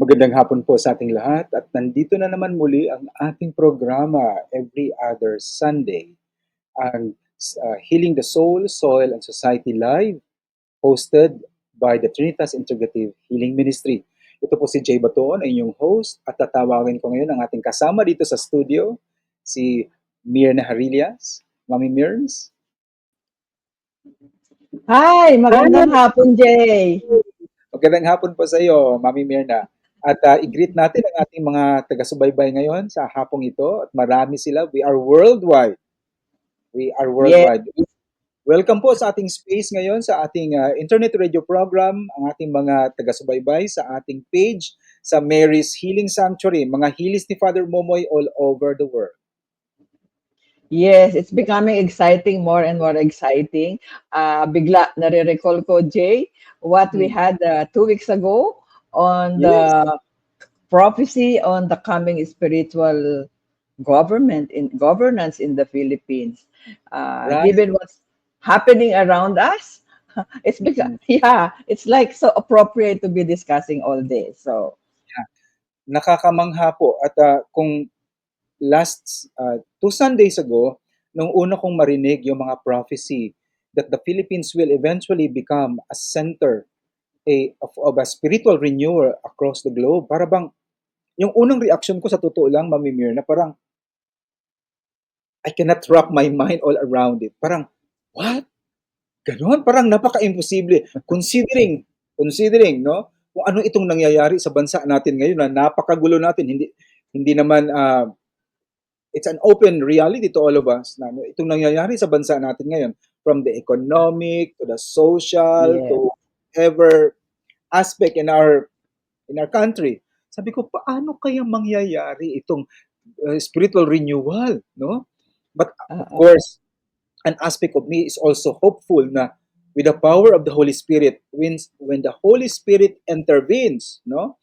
Magandang hapon po sa ating lahat at nandito na naman muli ang ating programa every other Sunday, ang Healing the Soul, Soil and Society Live, hosted by the Trinitas Integrative Healing Ministry. Ito po si Jay Baton, ang inyong host, at tatawagin ko ngayon ang ating kasama dito sa studio, si Mirna Harillas. Mami Mirns. Hi, magandang hapon, Jay. Magandang hapon po sa iyo, Mami Mirna. At i-greet natin ang ating mga taga-subaybay ngayon sa hapong ito. At marami sila. We are worldwide. We are Yes, worldwide. Welcome po sa ating space ngayon, sa ating internet radio program, ang ating mga taga-subaybay sa ating page sa Mary's Healing Sanctuary, mga healers ni Father Momoy all over the world. yes, it's becoming exciting, more and more exciting. Bigla nare-recall ko, Jay, what we had 2 weeks ago on Yes, the prophecy on the coming spiritual governance in the Philippines. right. Given what's happening around us, Mm-mm. yeah, it's like so appropriate to be discussing all this. So, Nakakamangha po. At kung last 2 Sundays ago, nung una kong marinig yung mga prophecy that the Philippines will eventually become a center of a spiritual renewal across the globe, para bang, yung unang reaction ko sa totoo lang, Mami Mir, na parang, I cannot wrap my mind all around it. Parang, what? Ganon? Parang napaka-imposible. Considering, no? Kung ano itong nangyayari sa bansa natin ngayon na napakagulo natin, hindi naman it's an open reality to all of us na itong nangyayari sa bansa natin ngayon, from the economic to the social yeah. to ever aspect in our country. Sabi ko, paano kaya mangyayari itong spiritual renewal, no? But of Uh, course, an aspect of me is also hopeful na with the power of the Holy Spirit, when the Holy Spirit intervenes, no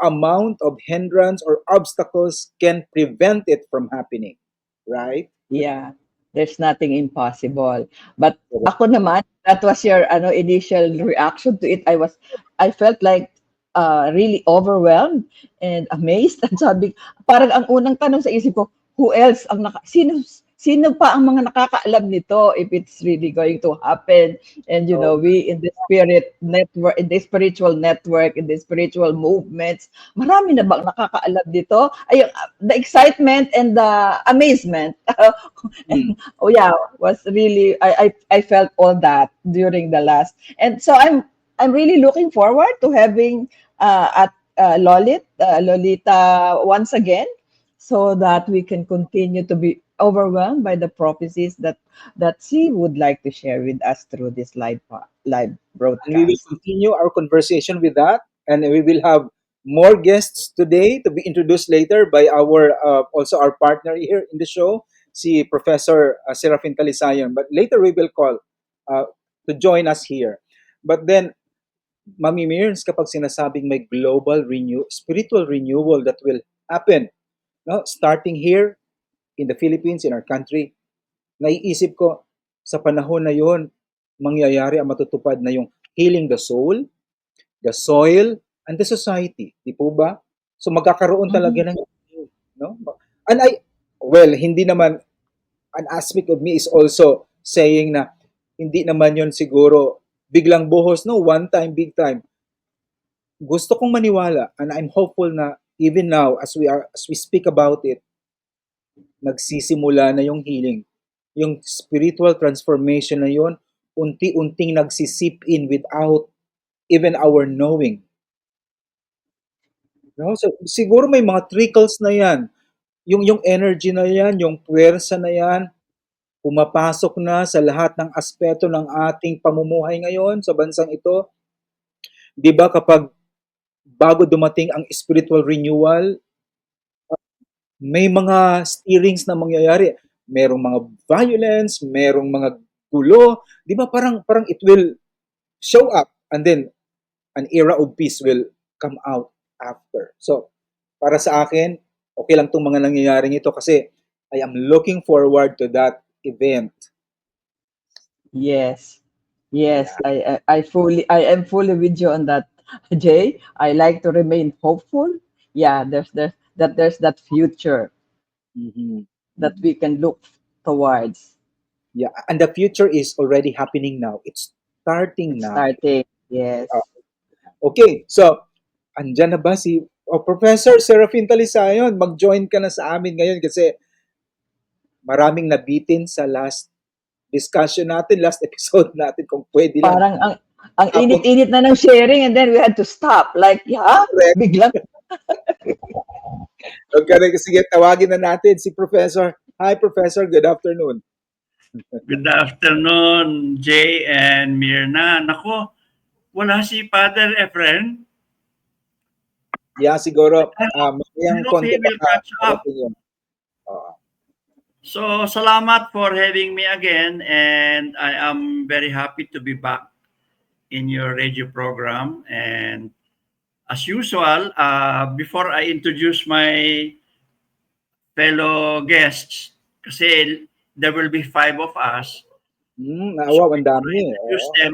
amount of hindrance or obstacles can prevent it from happening, right? Yeah, there's nothing impossible. But ako naman, that was your initial reaction to it. I felt like really overwhelmed and amazed. At sabi, parang ang unang tanong sa isip ko, who else sino pa ang mga nakakaalam nito if it's really going to happen? And So, we in the spirit network, in the spiritual network, in the spiritual movements, marami na bang nakakaalam dito? Ay, the excitement and the amazement. mm, Oh yeah, was really I felt all that during the last, and so I'm really looking forward to having at Lolita once again, so that we can continue to be overwhelmed by the prophecies that she would like to share with us through this live and we will broadcast. continue our conversation with that, and we will have more guests today to be introduced later by our also our partner here in the show, si Professor Serafin Talisayon. But later we will call uh, to join us here. But then, Mami Mirns, kapag sinasabing may spiritual renewal that will happen, no, starting here in the Philippines, in our country, naiisip ko, sa panahon na yon, mangyayari ang matutupad na yung healing the soul, the soil, and the society. Di po ba? So magkakaroon talaga Mhm. ng, no? And well, hindi naman, an aspect of me is also saying na, hindi naman yon siguro biglang buhos, no? One time, big time. Gusto kong maniwala, and I'm hopeful na even now, as we speak about it, nagsisimula na yung healing. Yung spiritual transformation na yon, unti-unting nagsisip in without even our knowing. No? So, siguro may mga trickles na yan. Yung energy na yan, yung puwersa na yan, pumapasok na sa lahat ng aspeto ng ating pamumuhay ngayon sa bansang ito. 'Di ba kapag bago dumating ang spiritual renewal, may mga stirrings na mangyayari. Merong mga violence, merong mga gulo, 'di ba? Parang it will show up, and then an era of peace will come out after. So, para sa akin, okay lang 'tong mga nangyayaring ito kasi I am looking forward to that event. Yes, yes, Yeah. I am fully with you on that Jay, I like to remain hopeful. Yeah, there's that future Mhm. that Mhm. we can look towards. Yeah, and the future is already happening now. It's starting It's now. starting. Yes. Ah, okay, so andyan na ba si Professor Serafin Talisayon? Mag-join ka na sa amin ngayon kasi maraming nabitin sa last discussion natin, last episode natin kung pwede lang. Parang ang Tapos, init-init na ng sharing and then we had to stop. Like, yeah, correct. biglang Okay, sige, tawagin na natin si Professor. Hi, Professor. Good afternoon. Good afternoon, Jay and Mirna. Nako, wala si Father Efren. Yeah, siguro, I mamayang hope he konti will baka catch up. parating yun. Oo. So, salamat for having me again, and I am very happy to be back in your radio program. And as usual, before I introduce my fellow guests, kasi there will be five of us. So Wow, ang before dami I eh. introduce Oo. them,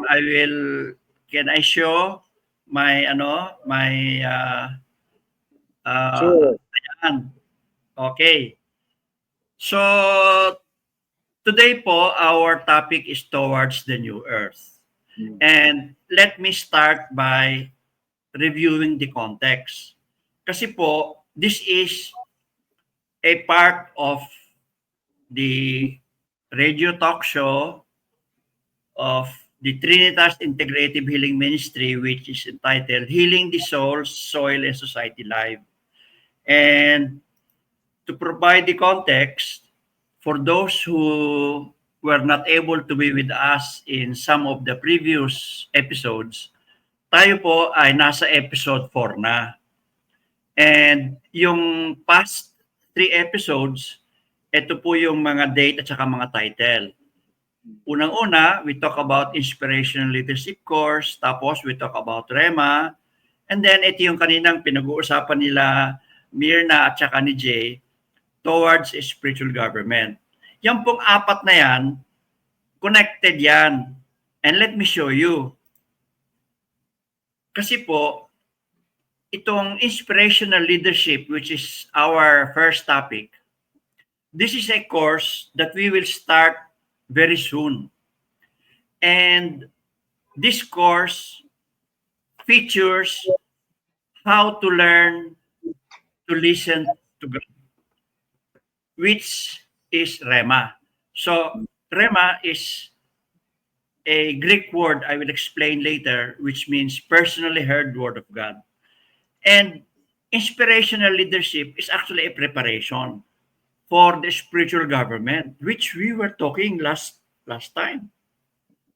can I show my Sure. ayan. Okay. So today po our topic is towards the new earth. Mm. And let me start by reviewing the context. Kasi po this is a part of the radio talk show of the Trinitas Integrative Healing Ministry, which is entitled Healing the Soul, Soil, and Society Live. And to provide the context, for those who were not able to be with us in some of the previous episodes, tayo po ay nasa episode 4 na. And yung past 3 episodes, ito po yung mga date at saka mga title. Unang-una, we talk about Inspirational Leadership Course, tapos we talk about REMA, and then ito yung kaninang pinag-uusapan nila Mirna at saka ni Jay, towards a spiritual government. Yan pong apat na yan, connected yan. And let me show you. Kasi po, itong inspirational leadership, which is our first topic, this is a course that we will start very soon. And this course features how to learn to listen to God, which is Rema. So, Rema is a Greek word I will explain later, which means personally heard word of God. And inspirational leadership is actually a preparation for the spiritual government, which we were talking last time.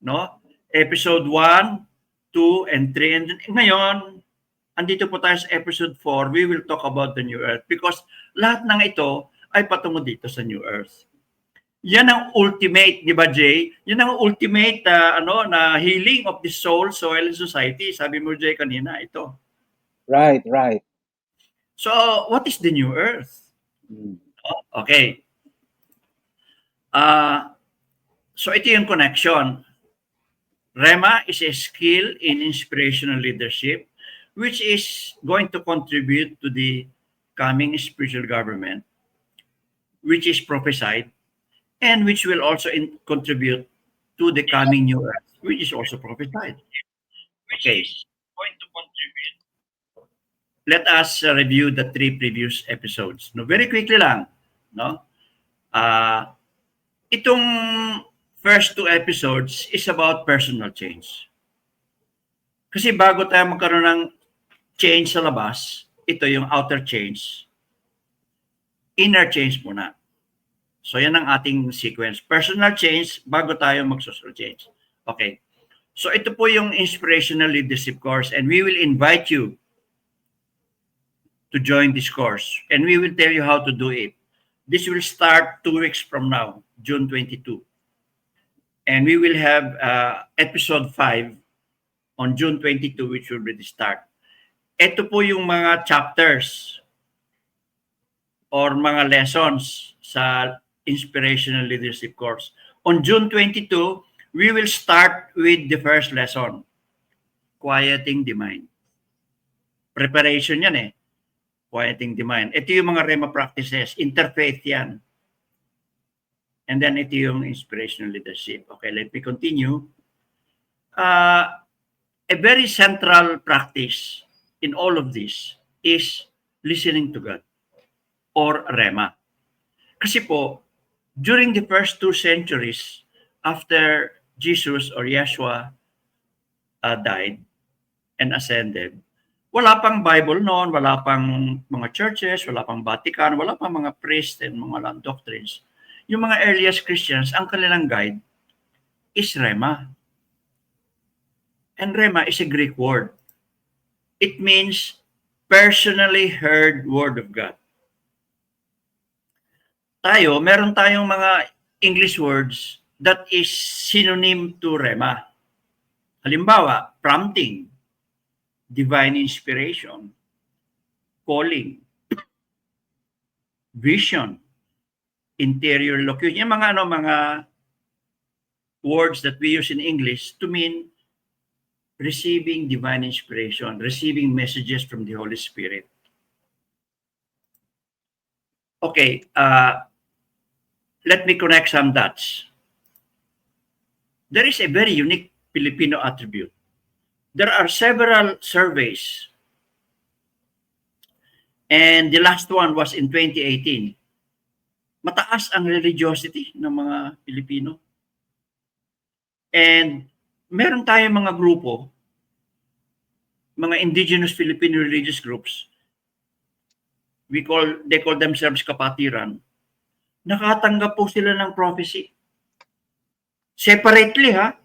No? Episode 1, 2, and 3. And then, ngayon, andito po tayo sa episode 4, we will talk about the new earth because lahat ng ito ay patungo dito sa new earth. Yan ang ultimate, di ba Jay? Yan ang ultimate na healing of the soul, soil, and society. Sabi mo Jay kanina, ito. Right, right. So, what is the new earth? Okay. So, ito yung connection. REMA is a skill in inspirational leadership which is going to contribute to the coming spiritual government, which is prophesied, and which will also contribute to the coming new earth, which is also prophesied. Okay. Let us review the 3 previous episodes. No, very quickly lang, no? Itong first 2 episodes is about personal change. Kasi bago tayo magkaroon ng change sa labas, ito yung outer change. Inner change muna. So yan ang ating sequence. Personal change bago tayo mag-social change. Okay. So ito po yung inspirational leadership course and we will invite you to join this course and we will tell you how to do it. This will start 2 weeks from now, June 22. And we will have episode 5 on June 22, which will be the start. Ito po yung mga chapters or mga lessons sa Inspirational Leadership Course. On June 22, we will start with the first lesson, Quieting the Mind. Preparation yan eh. Quieting the mind. Ito yung mga Rhema practices. Interfaith yan. And then ito yung inspirational leadership. Okay, let me continue. A very central practice in all of this is listening to God or Rhema. Kasi po, during the first 2 centuries after Jesus or Yeshua died and ascended, wala pang Bible noon, wala pang mga churches, wala pang Vatican, wala pang mga priests and mga land doctrines. Yung mga earliest Christians, ang kanilang guide is Rhema. And Rhema is a Greek word. It means personally heard word of God. Meron tayong mga English words that is synonym to Rhema. Halimbawa, prompting, divine inspiration, calling, vision, interior locution. Yung mga words that we use in English to mean receiving divine inspiration, receiving messages from the Holy Spirit. Okay, let me connect some dots. There is a very unique Filipino attribute. There are several surveys, and the last one was in 2018. Mataas ang religiosity ng mga Pilipino. And meron tayong mga grupo, mga indigenous Filipino religious groups, they call themselves kapatiran. Nakatanggap po sila ng prophecy. Separately ha,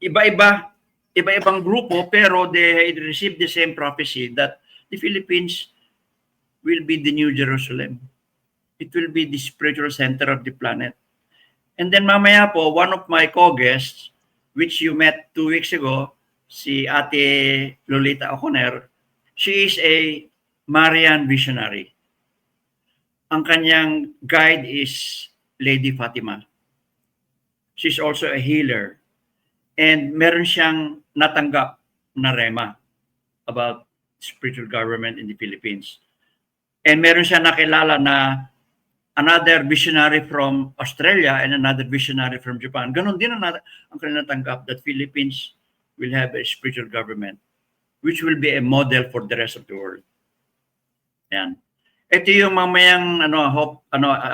iba-ibang grupo, pero they receive the same prophecy that the Philippines will be the New Jerusalem. It will be the spiritual center of the planet. And then mamaya po, one of my co-guests, which you met 2 weeks ago, si Ate Lolita Oconer, she is a Marian visionary. Ang kanyang guide is Lady Fatima. She's also a healer. And meron siyang natanggap na Rhema about spiritual government in the Philippines. And meron siyang nakilala na another visionary from Australia and another visionary from Japan. Ganon din ang kanilang natanggap that Philippines will have a spiritual government which will be a model for the rest of the world. Yan. Ito yung mamayang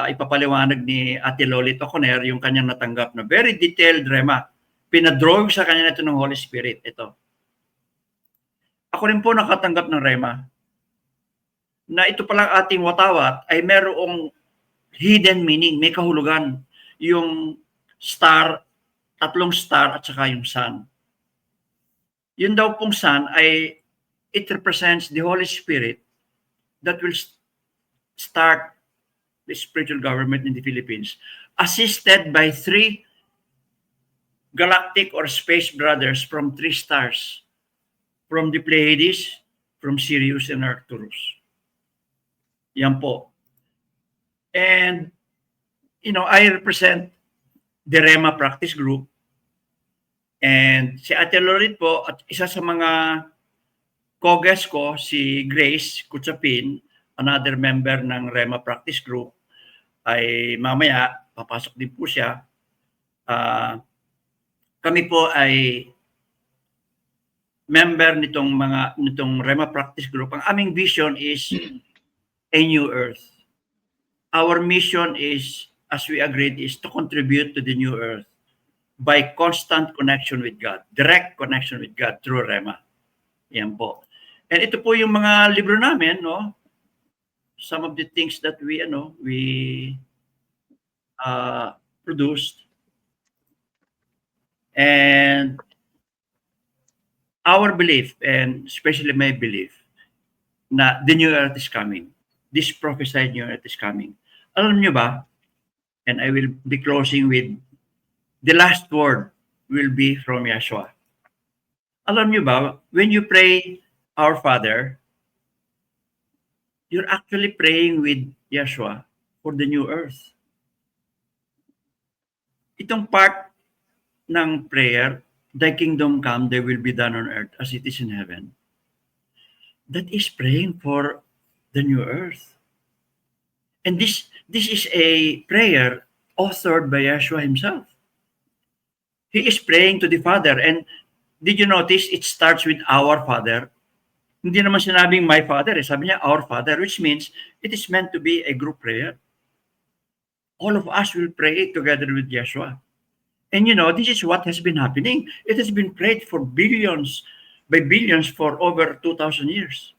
ipapaliwanag ni Ate Lolita Oconer, yung kanyang natanggap na very detailed Rhema. Pinadrawing sa kanya ito ng Holy Spirit. Ito. Ako rin po nakatanggap ng Rhema na ito palang ating watawat ay merong hidden meaning, may kahulugan. Yung star, 3 star at saka yung sun. Yun daw pong sun ay it represents the Holy Spirit that will start the spiritual government in the Philippines, assisted by 3 galactic or space brothers from 3 stars, from the Pleiades, from Sirius and Arcturus. Yan po. And, I represent the Rhema Practice Group. And si Ate Lorit po, at isa sa mga co-guest ko, si Grace Kutsapin, another member ng Rhema Practice Group, ay mamaya, papasok din po siya. Kami po ay member nitong Rhema Practice Group. Ang aming vision is a new earth. Our mission is, as we agreed, is to contribute to the new earth by constant connection with God, direct connection with God through Rhema. Yan po. And ito po yung mga libro namin, no? Some of the things that we produced. And our belief, and especially my belief, na the new earth is coming. This prophesied new earth is coming. Alam nyo ba, and I will be closing with, the last word will be from Yeshua. Alam nyo ba, when you pray, Our Father, you're actually praying with Yeshua for the new earth. Itong part ng prayer, thy kingdom come, thy will be done on earth as it is in heaven. that is praying for the new earth. And this is a prayer authored by Yeshua himself. He is praying to the Father. And did you notice it starts with our Father? Hindi naman sinabing my Father. Sabi niya our Father, which means it is meant to be a group prayer. All of us will pray together with Yeshua. And this is what has been happening. It has been prayed for billions by billions for over 2,000 years.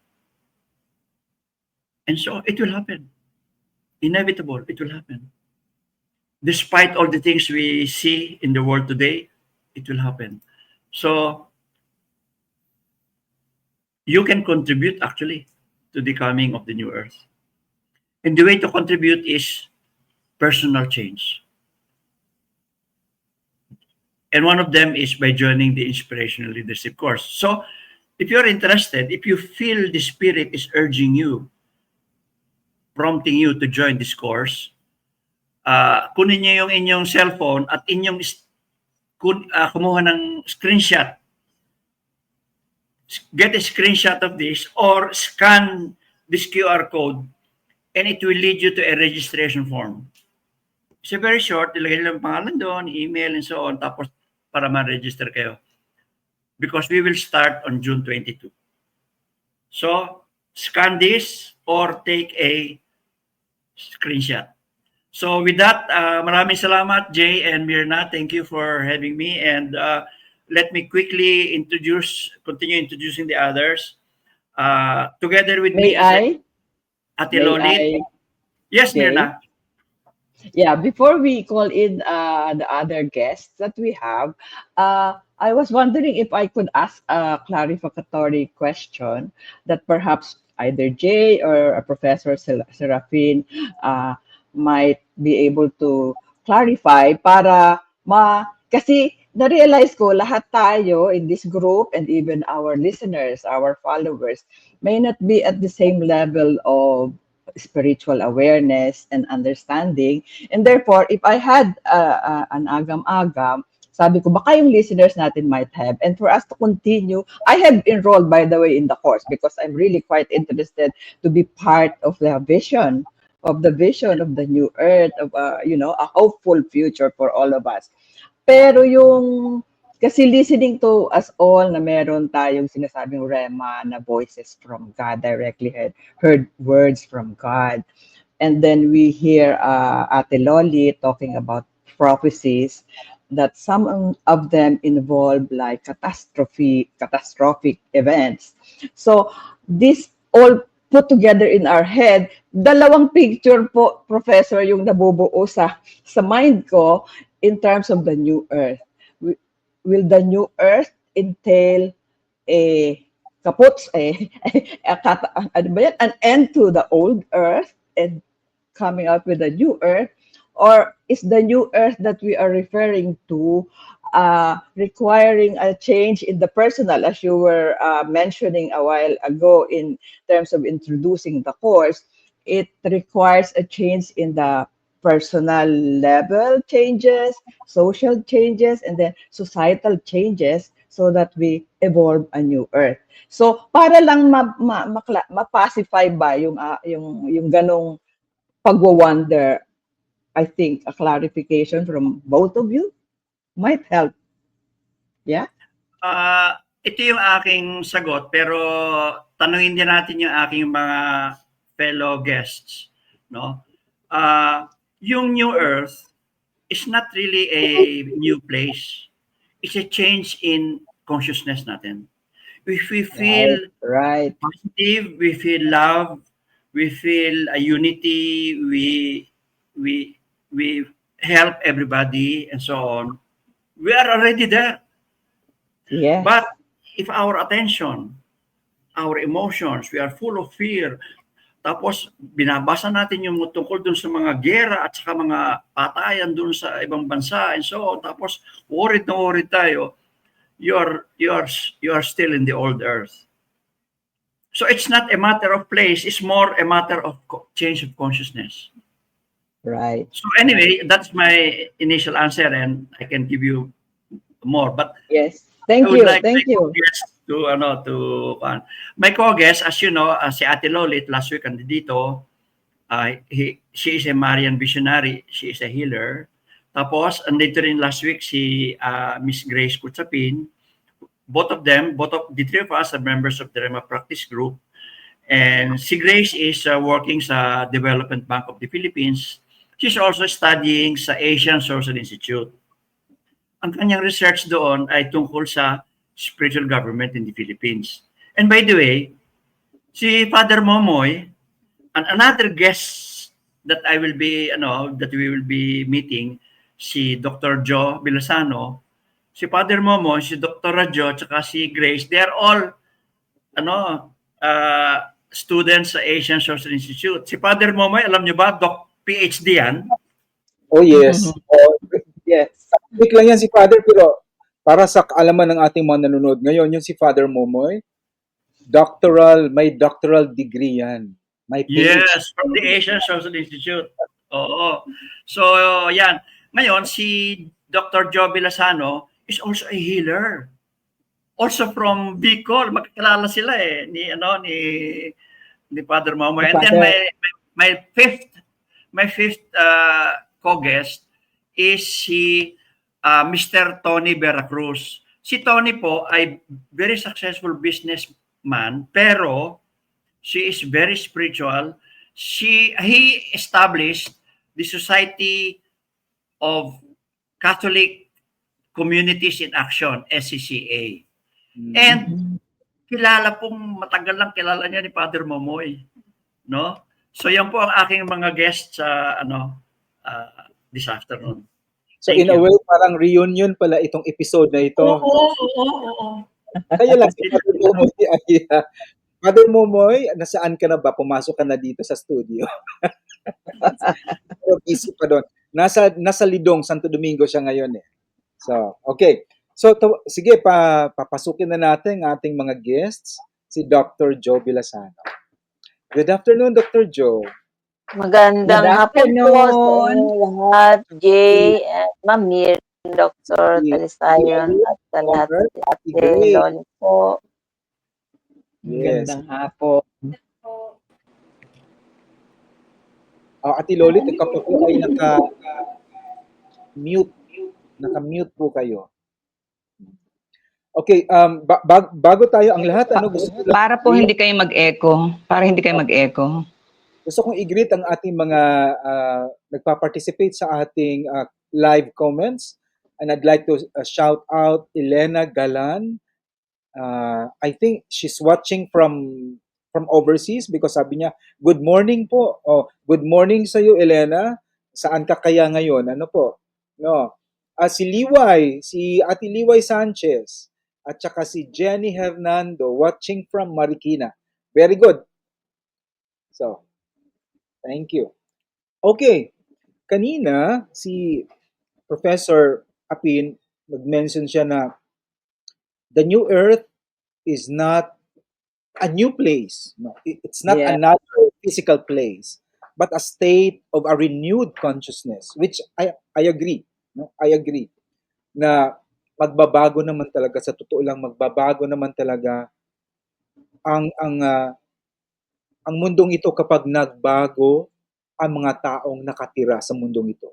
And so it will happen. Inevitable, it will happen. Despite all the things we see in the world today, it will happen. So you can contribute actually to the coming of the new earth. And the way to contribute is personal change. And one of them is by joining the Inspirational Leadership course. So if you're interested, if you feel the Spirit is urging you, prompting you to join this course, kunin niyo yung inyong cellphone at inyong kumuha ng screenshot. Get a screenshot of this or scan this QR code and it will lead you to a registration form. It's very short. Ilagay lang pangalan doon, email and so on, tapos para ma-register kayo. Because we will start on June 22. So, scan this or take a screenshot. So with that, maraming salamat, Jay and Mirna. Thank you for having me. And let me quickly continue introducing the others. Together with me is Ate Loli. Yes, Okay. Mirna. Yeah, before we call in the other guests that we have, I was wondering if I could ask a clarificatory question that perhaps either Jay or Professor Serafin might be able to clarify para kasi na-realize ko lahat tayo in this group and even our listeners, our followers may not be at the same level of spiritual awareness and understanding. And therefore, if I had an agam-agam, sabi ko, baka yung listeners natin might have. And for us to continue, I have enrolled, by the way, in the course because I'm really quite interested to be part of the vision of the new earth, of a hopeful future for all of us. Pero kasi listening to us all na meron tayong sinasabing rema na voices from God, directly heard words from God. And then we hear Ate Loli talking about prophecies that some of them involve like catastrophic events. So this all put together in our head, dalawang picture po, Professor, yung nabubuo sa mind ko in terms of the new earth. Will the new earth entail an end to the old earth and coming up with a new earth? Or is the new earth that we are referring to requiring a change in the personal, as you were mentioning a while ago in terms of introducing the course? It requires a change in the personal level changes, social changes, and then societal changes so that we evolve a new earth. So para lang ma-pacify ba yung ganong pagwa-wonder, I think a clarification from both of you might help. Yeah? Ito yung aking sagot, pero tanungin din natin yung aking mga fellow guests, no? Yung new earth is not really a new place. It's a change in consciousness natin. If we feel right. positive, we feel love, we feel a unity, we help everybody and so on, we are already there. Yes. But if our attention, our emotions, we are full of fear, tapos binabasa natin yung tungkol dun sa mga gera at saka mga patayan dun sa ibang bansa and so on, tapos worried tayo, you are still in the old earth. So it's not a matter of place, it's more a matter of change of consciousness. Right. So anyway, that's my initial answer and I can give you more. But yes, thank you. my co-guest, as you know, si Ate Lolit last week andito. She is a Marian visionary. She is a healer. Tapos andito rin last week si Miss Grace Kutsapin. Both of the three of us are members of the Rema Practice Group. And si Grace is working sa Development Bank of the Philippines. She's also studying sa Asian Social Institute. Ang kanyang research doon ay tungkol sa spiritual government in the Philippines. And by the way, si Father Momoy, and another guest that that we will be meeting, si Dr. Joe Bilasano, si Father Momoy, si Dr. Rajo, tsaka si Grace, they are all students sa Asian Social Institute. Si Father Momoy, alam niyo ba, PhD yan? Oh yes. Yes. Quick lang yan si Father, pero para sa kaalaman ng ating mga nanonood ngayon, yung si Father Momoy, may doctoral degree yan. May PhD. Yes, from the Asian Social Institute. Oo. So, yan. Ngayon, si Dr. Joe Bilasano is also a healer. Also from Bicol, magkakilala sila ni Father Momoy. And then my fifth co-guest is si Mr. Tony Veracruz. Si Tony po ay very successful businessman, pero she is very spiritual. He established the Society of Catholic Communities in Action, SCCA. And matagal lang kilala niya ni Father Momoy, no? So yan po ang aking mga guests sa this afternoon. So in a way, parang reunion pala itong episode na ito. Oo. Kaya lang si Father Momoy, Father Momoy, nasaan ka na ba? Pumasok ka na dito sa studio. Pero busy pa doon. Nasa Lidong, Santo Domingo siya ngayon eh. So, okay. So, sige, papasukin na natin ang ating mga guests, si Dr. Joe Bilasano. Good afternoon, Dr. Joe. Magandang hapon po sa inyong lahat, Jay, at Ma'am Mir, Dr. Talisayon, at sa lahat ng Ate Loli po. Yes. Magandang hapon. Ate Loli, ikaw po ay naka-mute. Naka-mute po kayo. Okay, bago tayo ang lahat, gusto ko para po hindi kayo mag-echo. Para hindi kayo mag-echo. Gusto kong i-greet ang ating mga nagpa-participate sa ating live comments. And I'd like to shout out Elena Galan. I think she's watching from overseas because sabi niya, good morning po. Oh, good morning sa iyo, Elena. Saan ka kaya ngayon? Ano po? No. Si Ate Liway Sanchez, at saka si Jenny Hernando watching from Marikina. Very good. So, thank you. Okay. Kanina, si Professor Apin, nag-mention siya na the new earth is not a new place. No, it's not another physical place, but a state of a renewed consciousness, which I agree. No? I agree na magbabago naman talaga, sa totoo lang, magbabago naman talaga ang mundong ito kapag nagbago ang mga taong nakatira sa mundong ito.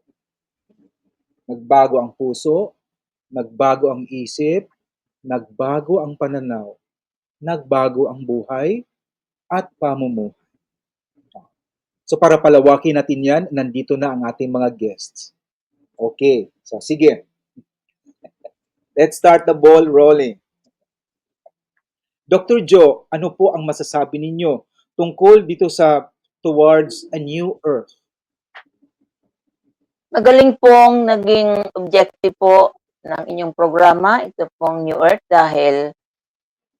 Nagbago ang puso, nagbago ang isip, nagbago ang pananaw, nagbago ang buhay at pamumuhay. So para palawakin natin yan, nandito na ang ating mga guests. Okay, so sige. Let's start the ball rolling. Dr. Joe, ano po ang masasabi ninyo tungkol dito sa Towards a New Earth? Magaling pong naging objective po ng inyong programa, ito pong New Earth, dahil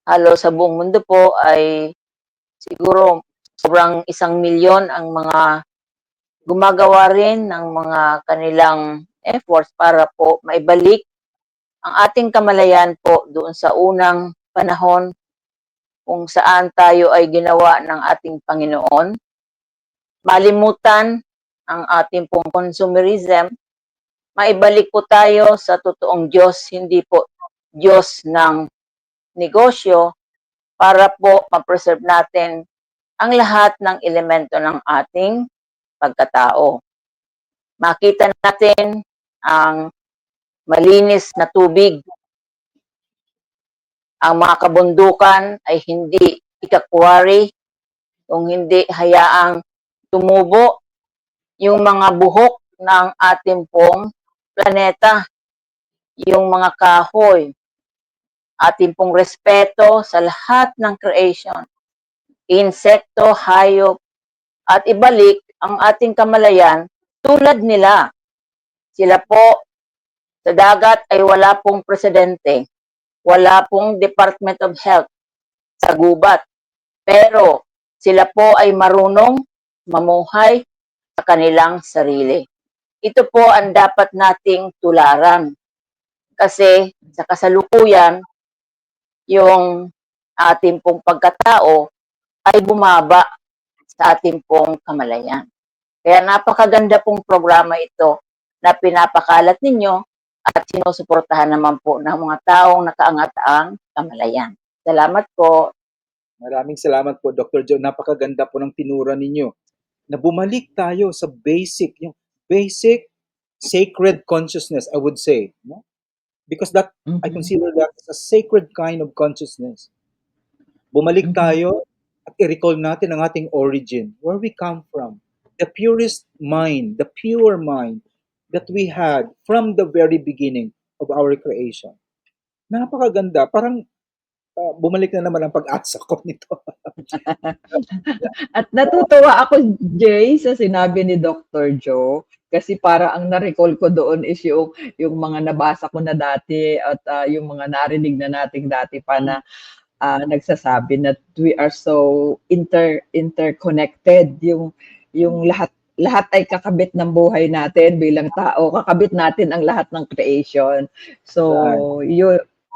halos sa buong mundo po ay siguro sobrang 1 milyon ang mga gumagawa rin ng mga kanilang efforts para po maibalik ang ating kamalayan po doon sa unang panahon kung saan tayo ay ginawa ng ating Panginoon. Malimutan ang ating pong consumerism, maibalik po tayo sa totoong Diyos, hindi po Diyos ng negosyo para po ma-preserve natin ang lahat ng elemento ng ating pagkatao. Makita natin ang malinis na tubig. Ang mga kabundukan ay hindi ikakwari, kung hindi hayaang tumubo yung mga buhok ng ating pong planeta, yung mga kahoy, ating pong respeto sa lahat ng creation, insekto, hayop, at ibalik ang ating kamalayan tulad nila. Sila po sa dagat ay wala pong presidente, wala pong Department of Health sa gubat, pero sila po ay marunong mamuhay sa kanilang sarili. Ito po ang dapat nating tularan. Kasi sa kasalukuyan, yung ating pong pagkatao ay bumaba sa ating pong kamalayan. Kaya napakaganda pong programa ito na pinapakalat ninyo at sinusuportahan naman po ng mga taong nakaangat ang kamalayan. Salamat po. Maraming salamat po, Dr. Joe. Napakaganda po ng tinura ninyo na bumalik tayo sa basic, yung basic sacred consciousness, I would say. No? Because that I consider that as a sacred kind of consciousness. Bumalik tayo at i-recall natin ang ating origin, where we come from. The purest mind, the pure mind that we had from the very beginning of our creation. Napakaganda. Parang bumalik na naman ang pag-asa ko nito. At natutuwa ako, Jay, sa sinabi ni Dr. Joe. Kasi para ang na-recall ko doon is yung mga nabasa ko na dati at yung mga narinig na nating dati pa na nagsasabi na we are so interconnected. Yung lahat ay kakabit ng buhay natin bilang tao. Kakabit natin ang lahat ng creation. So,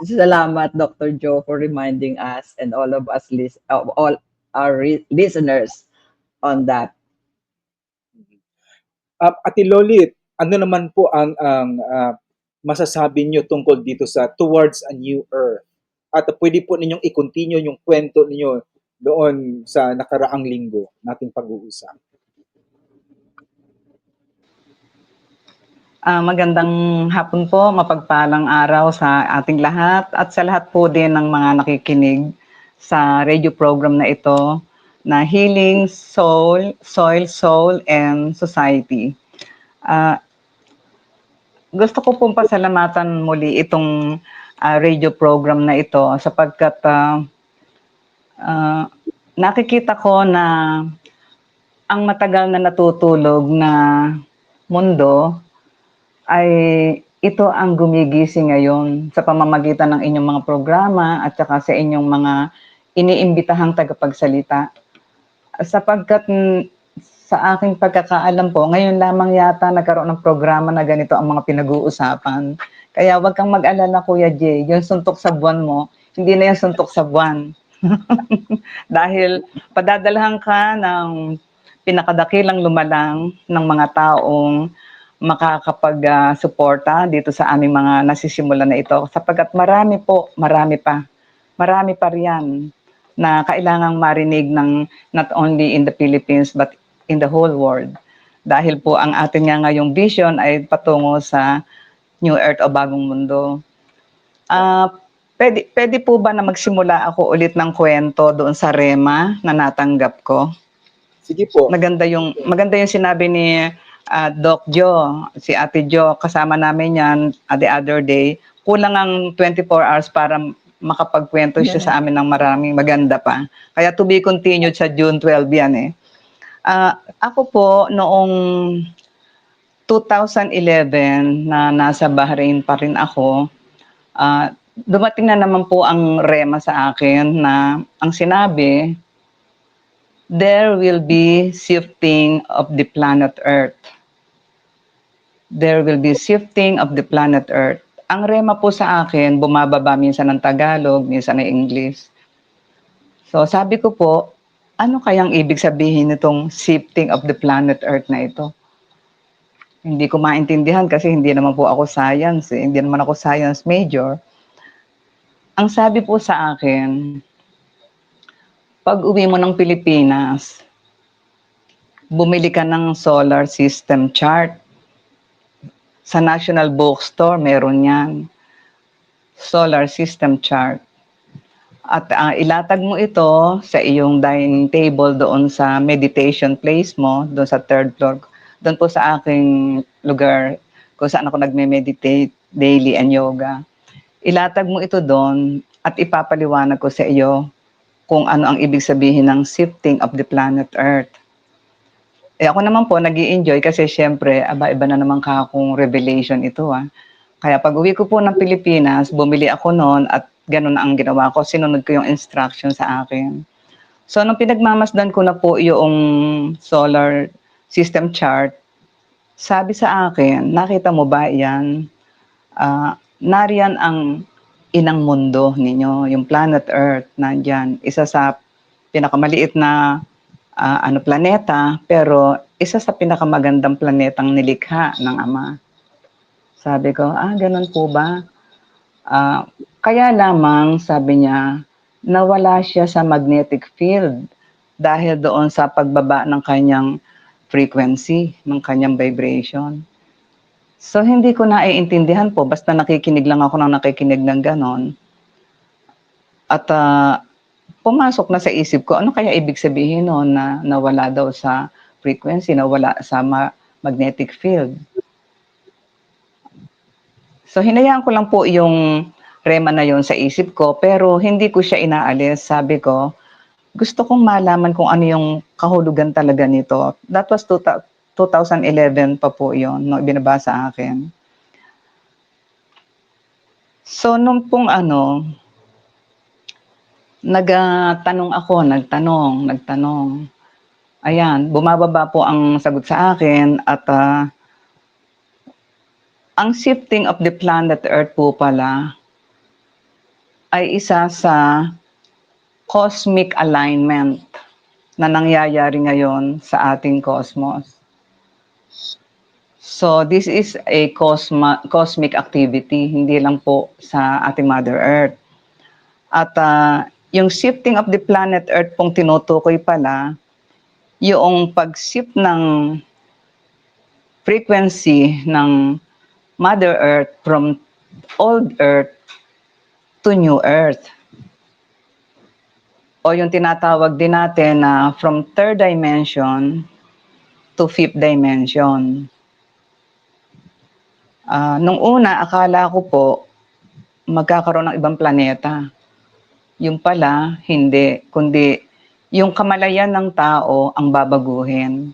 salamat, Dr. Joe, for reminding us and all of us, all our listeners on that. Ate Lolit, ano naman po ang masasabi niyo tungkol dito sa Towards a New Earth? At pwede po ninyong i-continue yung kwento niyo doon sa nakaraang linggo nating pag-uusap. Magandang hapon po, mapagpalang araw sa ating lahat at sa lahat po din ng mga nakikinig sa radio program na ito na Healing Soul, Soul, and Society. Gusto ko pong pasalamatan muli itong radio program na ito sapagkat nakikita ko na ang matagal na natutulog na mundo ay ito ang gumigising ngayon sa pamamagitan ng inyong mga programa at saka sa inyong mga iniimbitahang tagapagsalita. Sapagkat sa aking pagkakaalam po, ngayon lamang yata nagkaroon ng programa na ganito ang mga pinag-uusapan. Kaya wag kang mag-alala, Kuya Jay, yung suntok sa buwan mo, hindi na yung suntok sa buwan. Dahil padadalhan ka ng pinakadakilang lumalang ng mga taong makakapag-suporta dito sa aming mga nasisimula na ito. Sapagkat marami pa riyan na kailangang marinig ng not only in the Philippines but in the whole world. Dahil po ang atin nga ngayong vision ay patungo sa New Earth o Bagong Mundo. Pwede po ba na magsimula ako ulit ng kwento doon sa Rema na natanggap ko? Sige po. Maganda yung sinabi ni Doc Jo, si Ate Jo, kasama namin yan the other day. Kulang ang 24 hours para makapagkwento siya sa amin ng maraming maganda pa. Kaya to be continued sa June 12 yan eh. Ako po, noong 2011 na nasa Bahrain pa rin ako, dumating na naman po ang rema sa akin na ang sinabi, there will be shifting of the planet Earth. There will be shifting of the planet Earth. Ang rema po sa akin, bumababa minsan ng Tagalog, minsan ng English. So sabi ko po, ano kayang ibig sabihin nitong shifting of the planet Earth na ito? Hindi ko maintindihan kasi hindi naman po ako science, hindi naman ako science major. ang sabi po sa akin, pag-uwi mo ng Pilipinas, bumili ka ng solar system chart. Sa National Bookstore, meron yan. Solar system chart. At ilatag mo ito sa iyong dining table doon sa meditation place mo, doon sa third floor. Doon po sa aking lugar kung saan ako nagme-meditate daily and yoga. Ilatag mo ito doon at ipapaliwanag ko sa iyo kung ano ang ibig sabihin ng shifting of the planet Earth. Ako naman po nag-i-enjoy kasi syempre, iba na naman akong revelation ito. Kaya pag-uwi ko po ng Pilipinas, bumili ako noon at gano'n ang ginawa ko. Sinunod ko yung instruction sa akin. So, nung pinagmamasdan ko na po yung solar system chart, sabi sa akin, nakita mo ba yan? Nariyan ang inang mundo ninyo, yung planet Earth, nandyan. Isa sa pinakamaliit na planeta, pero isa sa pinakamagandang planetang nilikha ng Ama. Sabi ko, ganun po ba? Kaya lamang, sabi niya, nawala siya sa magnetic field dahil doon sa pagbaba ng kanyang frequency, ng kanyang vibration. So, hindi ko naiintindihan po, basta nakikinig lang ako ng nakikinig ng ganon. At pumasok na sa isip ko, ano kaya ibig sabihin noon na nawala daw sa frequency, nawala sa magnetic field. So, hinayaan ko lang po yung rema na yon sa isip ko, pero hindi ko siya inaalis. Sabi ko, gusto kong malaman kung ano yung kahulugan talaga nito. That was 2011 pa po yon no binabasa sa akin. So, nung pong nagtanong. Ayan, bumababa po ang sagot sa akin at ang shifting of the planet Earth po pala ay isa sa cosmic alignment na nangyayari ngayon sa ating cosmos. So this is a cosmic activity, hindi lang po sa ating Mother Earth. At yung shifting of the planet Earth pong tinutukoy pala, yung pag-shift ng frequency ng Mother Earth from old Earth to new Earth. O yung tinatawag din natin na from third dimension to fifth dimension. Nung una, akala ko po magkakaroon ng ibang planeta. Yung pala, hindi. Kundi yung kamalayan ng tao ang babaguhin.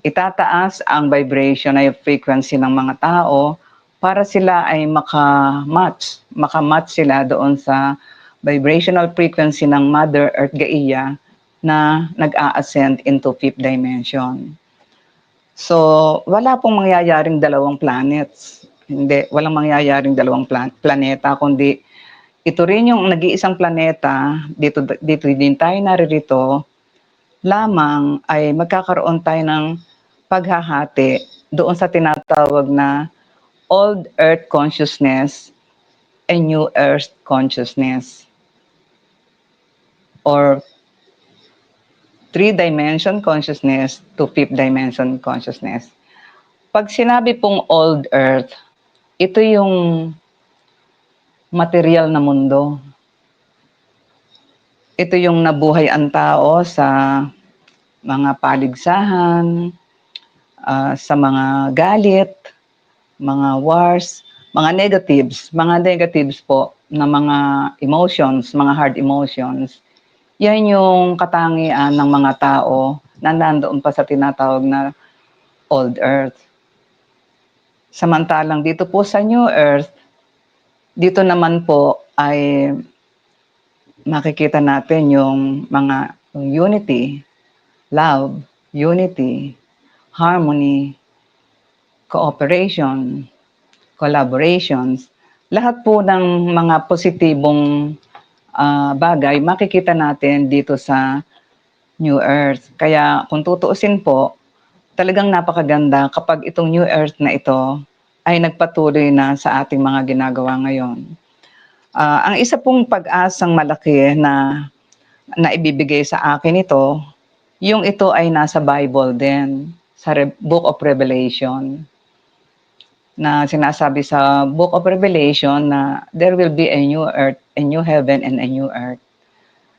Itataas ang vibration ay frequency ng mga tao para sila ay makamatch sila doon sa vibrational frequency ng Mother Earth Gaia na nag-a-ascend into fifth dimension. So, wala pong mangyayaring dalawang planets. Hindi, walang mangyayaring dalawang planeta, kundi ito rin yung nag-iisang planeta, dito din tayo naririto, lamang ay magkakaroon tayo ng paghahati doon sa tinatawag na Old Earth Consciousness and New Earth Consciousness. Or three-dimension consciousness to fifth-dimension consciousness. Pag sinabi pong Old Earth, ito yung material na mundo. Ito yung nabuhay ang tao sa mga paligsahan, sa mga galit, mga wars, mga negatives po na mga emotions, mga hard emotions. Yan yung katangian ng mga tao na nandoon pa sa tinatawag na Old Earth. Samantalang dito po sa New Earth, dito naman po ay makikita natin yung mga unity, love, unity, harmony, cooperation, collaborations, lahat po ng mga positibong bagay makikita natin dito sa New Earth. Kaya kung tutuusin po, talagang napakaganda kapag itong New Earth na ito ay nagpatuloy na sa ating mga ginagawa ngayon. Ang isa pong pag-asang malaki na naibibigay sa akin ito, yung ito ay nasa Bible din, sa Book of Revelation, na sinasabi sa Book of Revelation na there will be a new earth, a new heaven, and a new earth.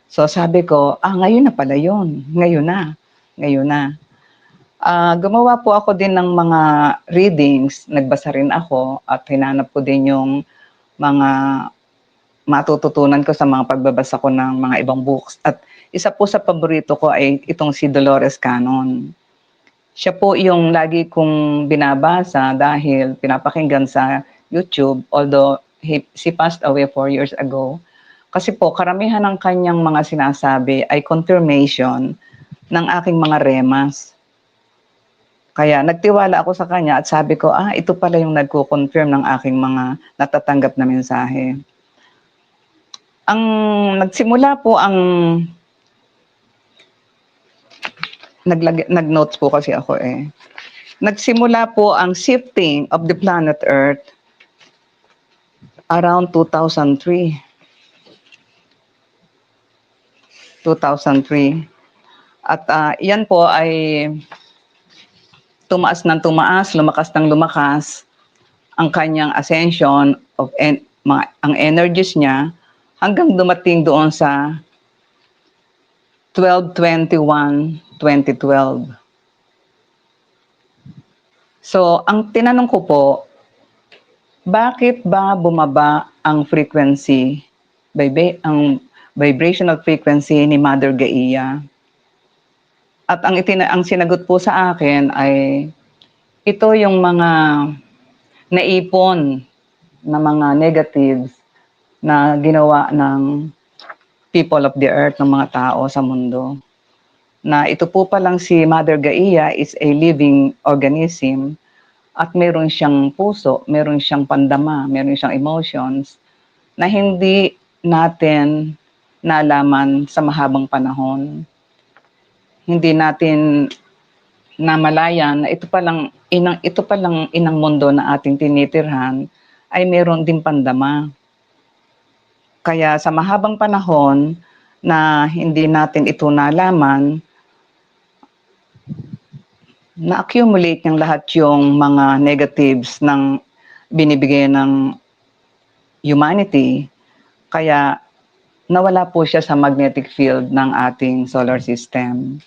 So sabi ko, ngayon na pala yun. Ngayon na. Ngayon na. Gumawa po ako din ng mga readings, nagbasa rin ako at hinanap ko din yung mga matututunan ko sa mga pagbabasa ko ng mga ibang books. At isa po sa paborito ko ay itong si Dolores Cannon. Siya po yung lagi kong binabasa dahil pinapakinggan sa YouTube, although she passed away 4 years ago. Kasi po, karamihan ng kanyang mga sinasabi ay confirmation ng aking mga remas. Kaya nagtiwala ako sa kanya at sabi ko, ito pala yung nagko-confirm ng aking mga natatanggap na mensahe. Ang nagsimula po ang nag-notes po kasi ako eh. Nagsimula po ang shifting of the planet Earth around 2003. 2003. At yan po ay tumaas ng tumaas, lumakas ng lumakas ang kanyang ascension of ang energies niya hanggang dumating doon sa 12/21/2012. So, ang tinanong ko po, bakit ba bumaba ang frequency, ang vibrational frequency ni Mother Gaia? At ang sinagot po sa akin ay ito yung mga naipon na mga negatives na ginawa ng people of the earth, ng mga tao sa mundo. Na ito po palang si Mother Gaia is a living organism at meron siyang puso, meron siyang pandama, meron siyang emotions na hindi natin nalaman sa mahabang panahon. Hindi natin namalayan na ito palang inang mundo na ating tinitirhan ay meron din pandama. Kaya sa mahabang panahon na hindi natin ito nalaman, na-accumulate ng lahat yung mga negatives ng binibigay ng humanity. Kaya nawala po siya sa magnetic field ng ating solar system.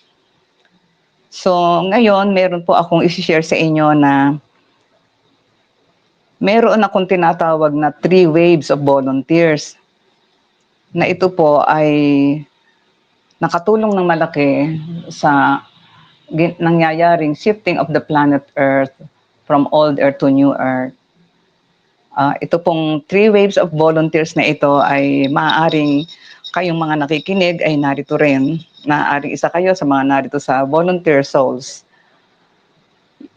So ngayon, meron po akong isi-share sa inyo na meron akong tinatawag na 3 waves of volunteers na ito po ay nakatulong ng malaki sa nangyayaring shifting of the planet Earth from old Earth to new Earth. Ito pong 3 waves of volunteers na ito ay maaaring kayong mga nakikinig ay narito rin. Maaaring isa kayo sa mga narito sa volunteer souls.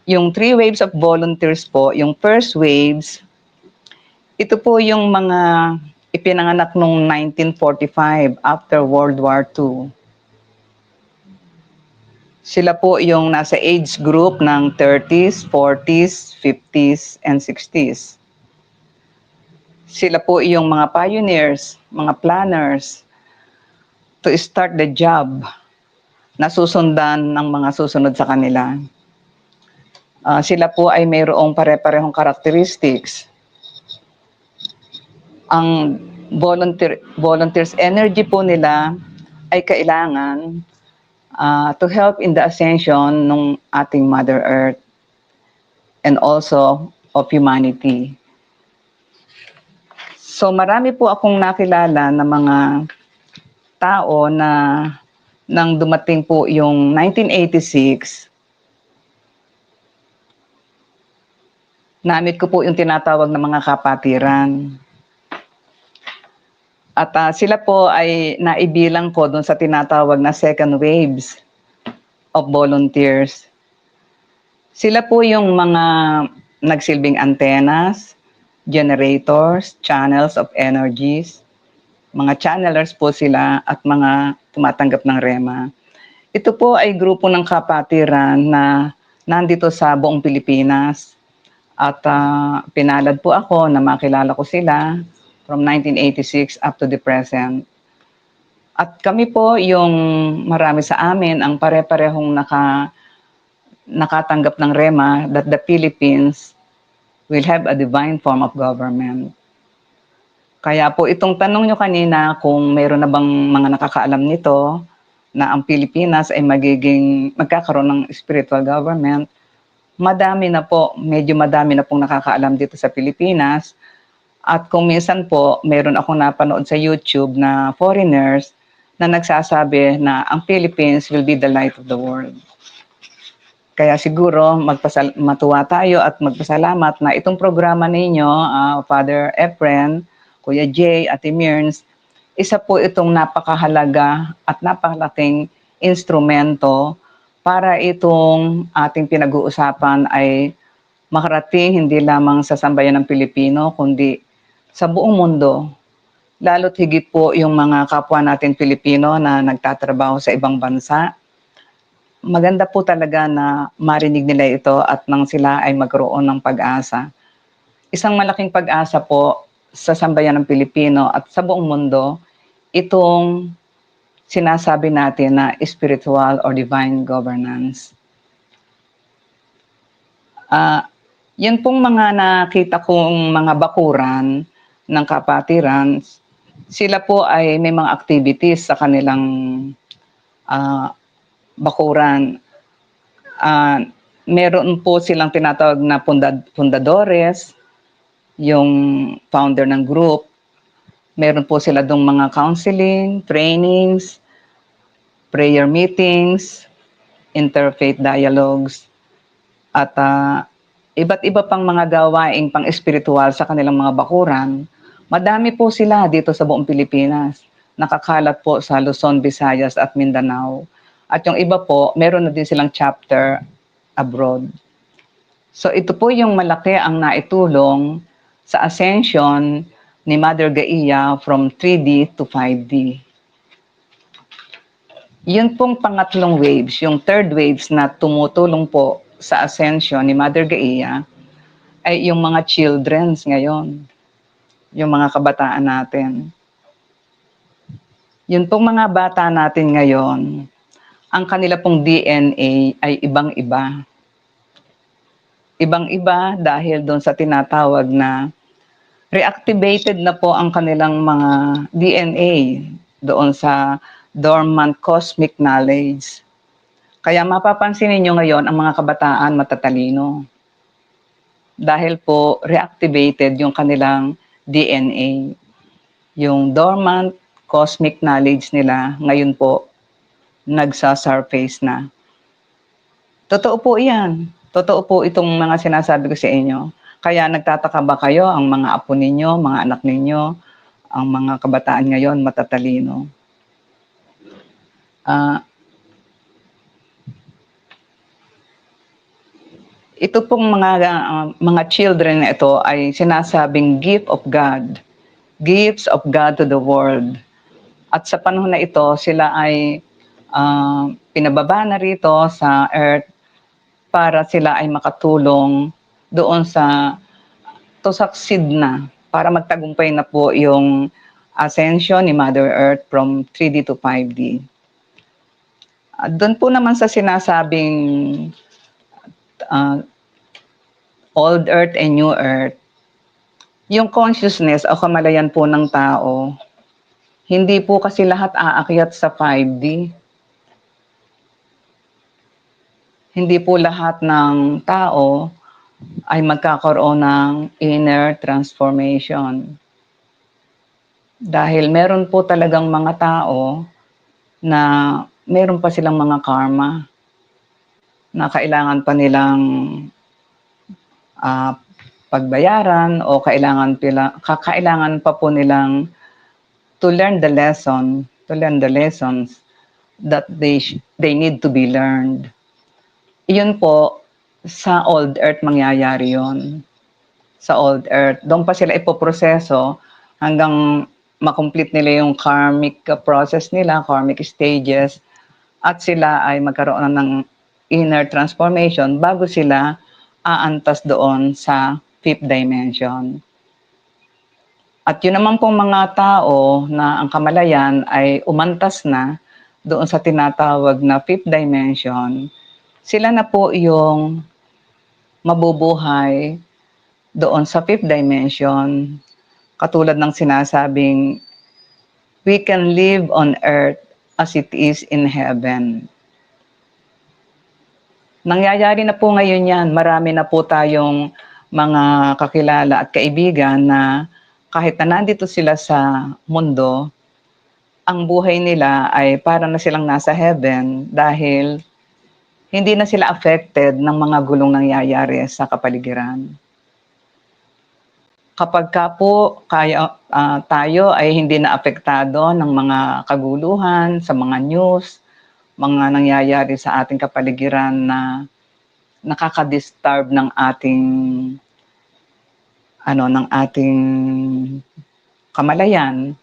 Yung 3 waves of volunteers po, yung first waves, ito po yung mga ipinanganak noong 1945 after World War II. Sila po yung nasa age group ng 30s, 40s, 50s, and 60s. Sila po yung mga pioneers, mga planners to start the job na susundan ng mga susunod sa kanila. Sila po ay mayroong pare-parehong characteristics. Ang volunteers energy po nila ay kailangan to help in the ascension ng ating Mother Earth and also of humanity. So marami po akong nakilala na mga tao na nang dumating po yung 1986, namit ko po yung tinatawag na mga kapatiran. At sila po ay naibilang ko doon sa tinatawag na second waves of volunteers. Sila po yung mga nagsilbing antennas, generators, channels of energies. Mga channelers po sila at mga tumatanggap ng rema. Ito po ay grupo ng kapatiran na nandito sa buong Pilipinas. At pinalad po ako na makilala ko sila from 1986 up to the present. At kami po yung marami sa amin ang pare-parehong nakatanggap ng rema that the Philippines will have a divine form of government. Kaya po itong tanong nyo kanina kung mayroon na bang mga nakakaalam nito na ang Pilipinas ay magkakaroon ng spiritual government, madami na po, medyo madami na pong nakakaalam dito sa Pilipinas. At kung minsan po, mayroon akong napanood sa YouTube na foreigners na nagsasabi na ang Philippines will be the light of the world. Kaya siguro matuwa tayo at magpasalamat na itong programa ninyo, Father Efren, Kuya Jay, Ate Mirns, isa po itong napakahalaga at napakalaking instrumento para itong ating pinag-uusapan ay makarating hindi lamang sa sambayan ng Pilipino, kundi sa buong mundo. Lalo't higit po yung mga kapwa natin Pilipino na nagtatrabaho sa ibang bansa. Maganda po talaga na marinig nila ito at nang sila ay magkaroon ng pag-asa. Isang malaking pag-asa po sa sambayan ng Pilipino at sa buong mundo, itong sinasabi natin na spiritual or divine governance. Yan pong mga nakita kong mga bakuran ng kapatiran, sila po ay may mga activities sa kanilang bakuran. Meron po silang tinatawag na fundadores, yung founder ng group. Meron po sila dong mga counseling, trainings, prayer meetings, interfaith dialogues, at iba't iba pang mga gawaing pang-espiritual sa kanilang mga bakuran. Madami po sila dito sa buong Pilipinas. Nakakalat po sa Luzon, Visayas at Mindanao. At yung iba po, meron na din silang chapter abroad. So ito po yung malaki ang naitulong sa ascension ni Mother Gaia from 3D to 5D. Yun pong pangatlong waves, yung third waves na tumutulong po sa ascension ni Mother Gaia ay yung mga childrens ngayon, yung mga kabataan natin. Yun pong mga bata natin ngayon, ang kanila pong DNA ay ibang-iba. Ibang-iba dahil doon sa tinatawag na reactivated na po ang kanilang mga DNA doon sa dormant cosmic knowledge. Kaya mapapansin ninyo ngayon ang mga kabataan matatalino. Dahil po reactivated yung kanilang DNA. Yung dormant cosmic knowledge nila ngayon po nagsa-surface na. Totoo po yan. Totoo po itong mga sinasabi ko sa inyo. Kaya nagtataka ba kayo ang mga apo ninyo, mga anak ninyo, ang mga kabataan ngayon matatalino? Ito pong mga children na ito ay sinasabing gift of God. Gifts of God to the world. At sa panahon na ito, sila ay pinababa na rito sa earth para sila ay makatulong doon to succeed na, para magtagumpay na po yung ascension ni Mother Earth from 3D to 5D. Doon po naman sa sinasabing old earth and new earth, yung consciousness o kamalayan po ng tao, hindi po kasi lahat aakyat sa 5D. Hindi po lahat ng tao ay magkakaroon ng inner transformation. Dahil meron po talagang mga tao na meron pa silang mga karma na kailangan pa nilang pagbayaran o kailangan pa po nilang to learn the lessons that they need to be learned. Iyon po, sa old earth mangyayari yon. Sa old earth, doon pa sila ipoproseso hanggang makomplete nila yung karmic process nila, karmic stages, at sila ay magkaroon ng inner transformation bago sila aantas doon sa fifth dimension. At yun naman pong mga tao na ang kamalayan ay umantas na doon sa tinatawag na fifth dimension, sila na po yung mabubuhay doon sa fifth dimension. Katulad ng sinasabing, we can live on earth as it is in heaven. Nangyayari na po ngayon yan. Marami na po tayong mga kakilala at kaibigan na kahit na nandito sila sa mundo, ang buhay nila ay para na silang nasa heaven dahil hindi na sila affected ng mga gulong nangyayari sa kapaligiran. Kapag ka po tayo ay hindi na apektado ng mga kaguluhan sa mga news, mga nangyayari sa ating kapaligiran na nakaka-disturb ng ating kamalayan,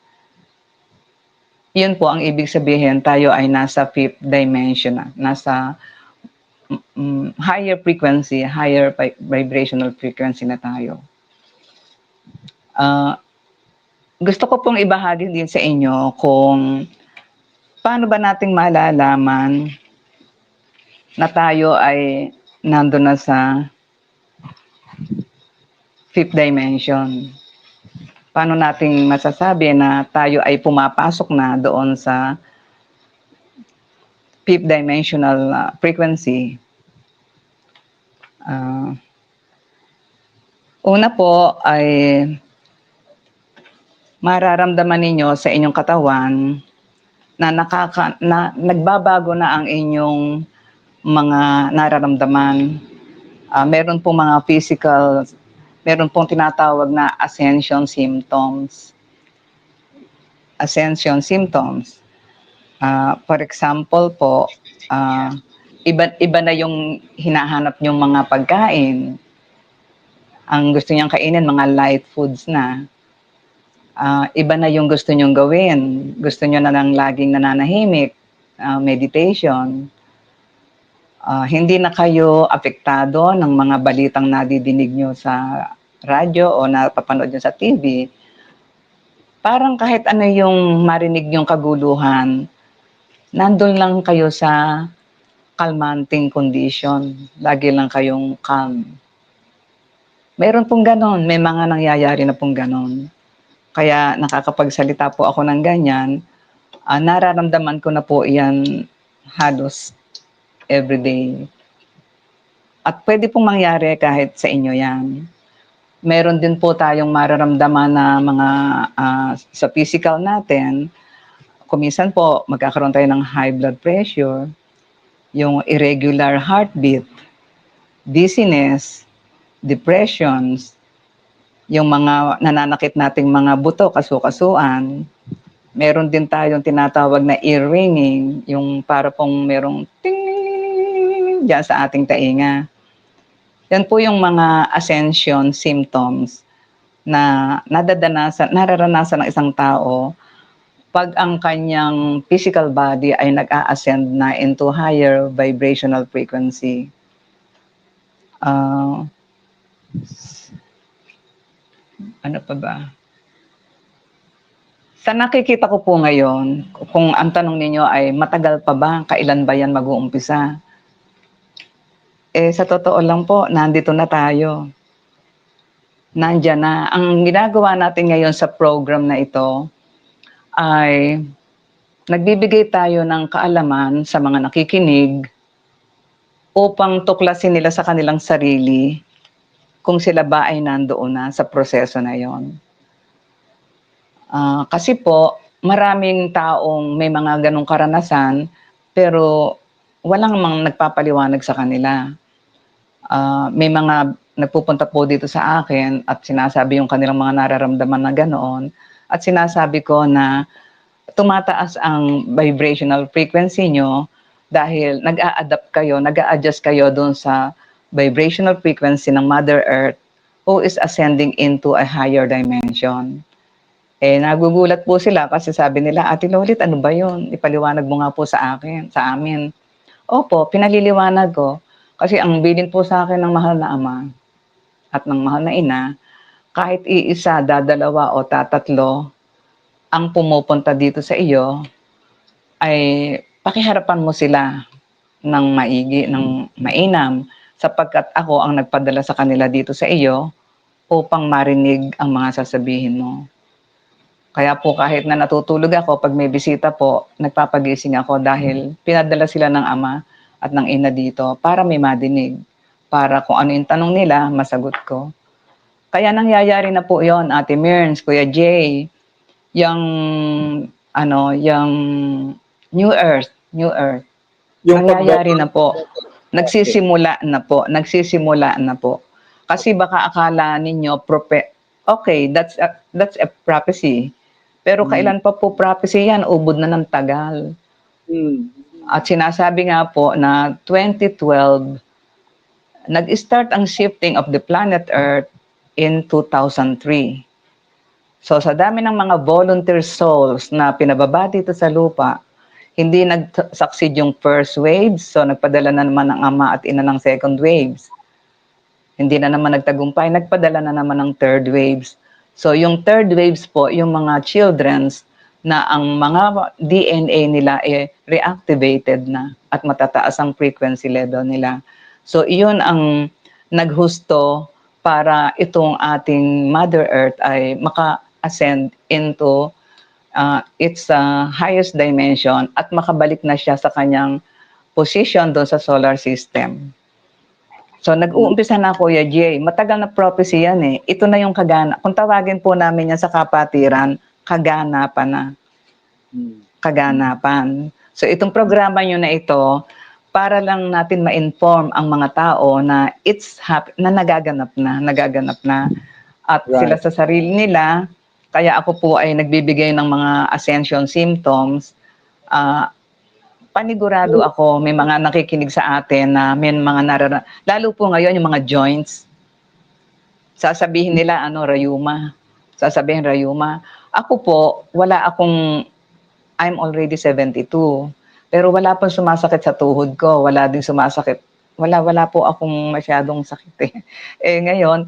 yun po ang ibig sabihin, tayo ay nasa fifth dimension na, nasa higher frequency, higher vibrational frequency na tayo. Gusto ko pong ibahagi din sa inyo kung paano ba nating malalaman na tayo ay nandun na sa fifth dimension. Paano nating masasabi na tayo ay pumapasok na doon sa fifth dimensional frequency? Una po ay mararamdaman ninyo sa inyong katawan na nagbabago na ang inyong mga nararamdaman. Meron pong mga physical, meron pong tinatawag na ascension symptoms. Ascension symptoms. For example po, iba na yung hinahanap yung mga pagkain. Ang gusto niyang kainin, mga light foods na. Iba na yung gusto niyong gawin. Gusto niyo na lang laging nananahimik, meditation. Hindi na kayo apektado ng mga balitang nadidinig nyo sa radyo o napapanood nyo sa TV. Parang kahit ano yung marinig yung kaguluhan, nandun lang kayo sa calmanting condition. Lagi lang kayong calm. Meron pong ganon. May mga nangyayari na pong ganon. Kaya nakakapagsalita po ako ng ganyan. Nararamdaman ko na po yan halos everyday. At pwede pong mangyari kahit sa inyo yan. Meron din po tayong mararamdaman na mga sa physical natin. Kuminsan po magkakaroon tayo ng high blood pressure, yung irregular heartbeat, dizziness, depressions, yung mga nananakit nating mga buto, kasu-kasuan. Meron din tayong tinatawag na ear ringing, yung para pong merong ting diyan sa ating tainga. Yan po yung mga ascension symptoms na nararanasan ng isang tao pag ang kanyang physical body ay nag-a-ascend na into higher vibrational frequency. Ano pa ba? Sa nakikita ko po ngayon, kung ang tanong ninyo ay matagal pa ba, kailan ba yan mag-uumpisa? Sa totoo lang po, nandito na tayo. Nandiyan na. Ang ginagawa natin ngayon sa program na ito ay nagbibigay tayo ng kaalaman sa mga nakikinig upang tuklasin nila sa kanilang sarili kung sila ba ay nandoon na sa proseso na yon. Kasi po, maraming taong may mga ganong karanasan, pero walang mang nagpapaliwanag sa kanila. May mga nagpupunta po dito sa akin at sinasabi yung kanilang mga nararamdaman na ganoon, at sinasabi ko na tumataas ang vibrational frequency nyo dahil nag-a-adapt kayo, nag-a-adjust kayo doon sa vibrational frequency ng Mother Earth who is ascending into a higher dimension. Nagugulat po sila kasi sabi nila, Ate Lolit, ano ba yun? Ipaliwanag mo nga po sa amin. Opo, pinaliliwanag ko. Kasi ang bilin po sa akin ng mahal na ama at ng mahal na ina kahit iisa, dadalawa o tatatlo ang pumupunta dito sa iyo, ay pakiharapan mo sila ng maigi, ng mainam, sapagkat ako ang nagpadala sa kanila dito sa iyo upang marinig ang mga sasabihin mo. Kaya po kahit na natutulog ako, pag may bisita po, nagpapagising ako dahil pinadala sila ng ama at ng ina dito para may madinig. Para kung ano yung tanong nila, masagot ko. Kaya nangyayari na po yon, Ate Mirns, Kuya Jay, yung, yung New Earth, Yung nangyayari na po. Okay. Nagsisimula na po. Kasi baka akala ninyo, okay, that's a prophecy. Pero kailan pa po prophecy yan? Ubod na ng tagal. Mm. At sinasabi nga po na 2012, nag-start ang shifting of the planet Earth in 2003. So sa dami ng mga volunteer souls na pinababa dito sa lupa, hindi nag-succeed yung first waves, so nagpadala na naman ng ama at ina ng second waves. Hindi na naman nagtagumpay, nagpadala na naman ng third waves. So yung third waves po, yung mga children's na ang mga DNA nila reactivated na at matataas ang frequency level nila. So iyon ang naghusto para itong ating Mother Earth ay maka-ascend into its highest dimension at makabalik na siya sa kanyang position doon sa solar system. So nag-uumpisa na Kuya Jay, matagal na prophecy yan eh. Ito na yung kung tawagin po namin yan sa kapatiran, kaganapan na. Kaganapan. So itong programa nyo na ito, para lang natin ma-inform ang mga tao na na nagaganap na. At sila sa sarili nila, kaya ako po ay nagbibigay ng mga ascension symptoms. Panigurado ako, may mga nakikinig sa atin na may mga lalo po ngayon yung mga joints. Sasabihin nila, rayuma. Sasabihin, rayuma. Ako po, I'm already 72. Pero wala pong sumasakit sa tuhod ko. Wala din sumasakit. Wala po akong masyadong sakit eh. Ngayon,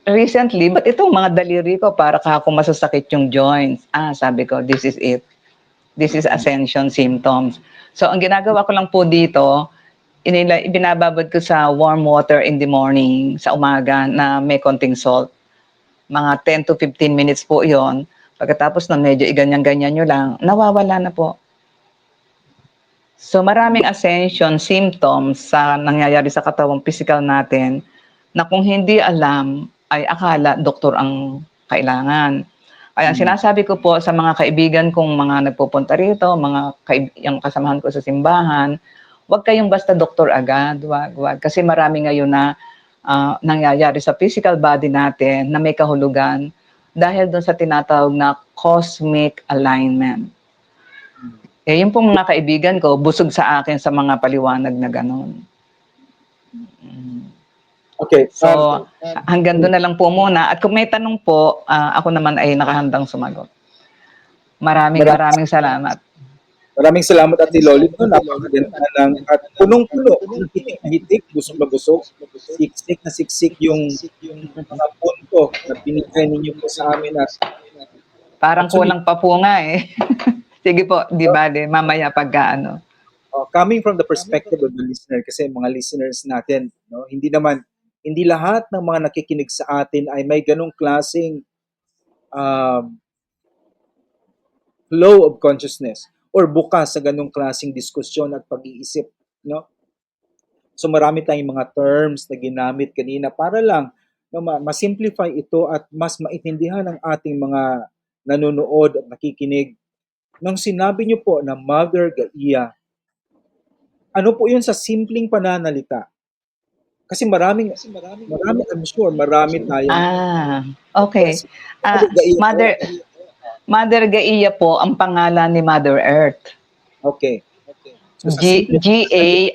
recently, but itong mga daliri ko, para kako masasakit yung joints. Sabi ko, this is it. This is ascension symptoms. So, ang ginagawa ko lang po dito, ibinababad ko sa warm water in the morning, sa umaga, na may konting salt. Mga 10 to 15 minutes po yon. Pagkatapos na medyo iganyan-ganyan nyo lang, nawawala na po. So, maraming ascension symptoms sa nangyayari sa katawang physical natin na kung hindi alam, ay akala doktor ang kailangan. Kaya sinasabi ko po sa mga kaibigan kong mga nagpupunta rito, yung kasamahan ko sa simbahan, huwag kayong basta doktor agad, wag. Kasi marami ngayon na nangyayari sa physical body natin na may kahulugan dahil doon sa tinatawag na cosmic alignment. Yung pong mga kaibigan ko, busog sa akin sa mga paliwanag na gano'n. Okay. So, hanggang doon na lang po muna. At kung may tanong po, ako naman ay nakahandang sumagot. Maraming salamat. Maraming salamat Ate Loli. Napakaganda at punong-puno, hitik na hitik, busog na busog, siksik na siksik yung mga punto na binigay ninyo po sa amin. Parang kulang pa po nga eh. Sige po, di ba? Mamaya pagkaano. Coming from the perspective of the listener, kasi mga listeners natin, hindi lahat ng mga nakikinig sa atin ay may ganong klaseng flow of consciousness or bukas sa ganong klaseng diskusyon at pag-iisip, no? So marami tayong mga terms na ginamit kanina para lang ma-simplify ito at mas maintindihan ng ating mga nanonood at nakikinig. Nang sinabi niyo po na Mother Gaia, ano po yun sa simpleng pananalita? Kasi marami, I'm sure, marami tayong okay. Mother Gaia po ang pangalan ni Mother Earth. Okay. So, Gaia.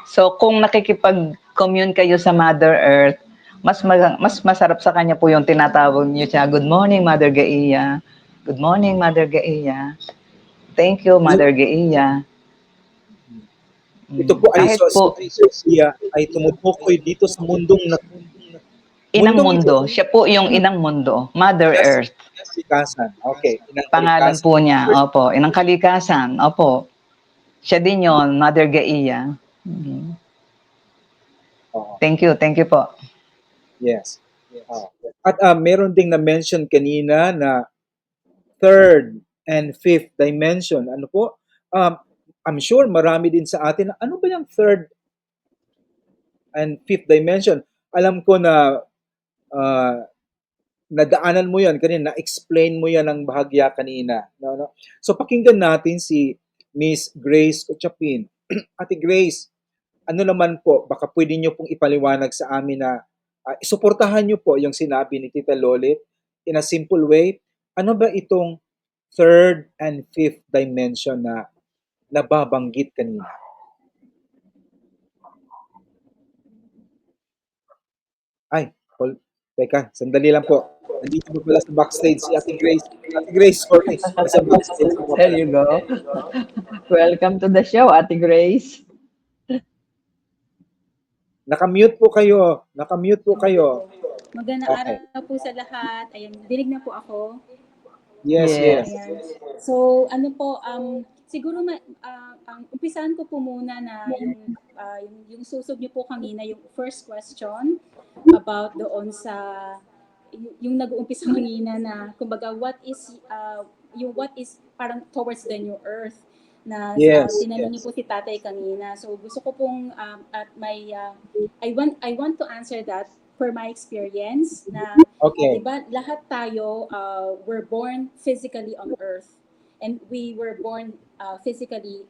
So kung nakikipag-commune kayo sa Mother Earth, mas masarap sa kanya po yung tinatawag niyo siya, good morning Mother Gaia. Good morning Mother Gaia. Thank you Mother Gaia. Ito po ay tumutukoy dito sa mundong Inang Mundong ito, mundo. Siya po yung inang mundo. Mother yes, Earth. kalikasan. Okay, inang Pangalan kalikasan. po niya. Opo. Inang kalikasan. Opo. Siya din yon, Mother Gaia. Mhm. Oo, Thank you. Thank you po. yes. Oo. At meron ding na-mention kanina na third and fifth dimension. Ano po? I'm sure marami din sa atin. Ano ba yung third and fifth dimension? Alam ko na ah, nadaanan mo yan kanina, na-explain mo yan ng bahagya kanina. No, no? So pakinggan natin si Miss Grace Ochapin. Ate Grace, ano naman po, baka pwede nyo pong ipaliwanag sa amin na isuportahan nyo po yung sinabi ni Tita Lolit in a simple way. Ano ba itong third and fifth dimension na nababanggit kanina? Ay, teka, sandali lang po. Nandito pa pala sa backstage si Ate Grace. Ate Grace, sorry. Nasa backstage pa There pala. you go. Welcome to the show, Ate Grace. Nakamute po kayo. Nakamute po kayo. Magandang Okay. araw po sa lahat. Ayan, dinig na po ako. Yes, Yes. yes. Ayan. So, ano po, siguro ang umpisahan ko po muna na yung susog niyo po kanina, yung first question about doon sa yung nag-uumpisa kanina na kumbaga what is parang towards the new earth na Yes, tinanong niyo yes. po si Tatay kanina. So gusto ko pong at may I want to answer that for my experience na Okay. 'di ba lahat tayo were born physically on earth and we were born physically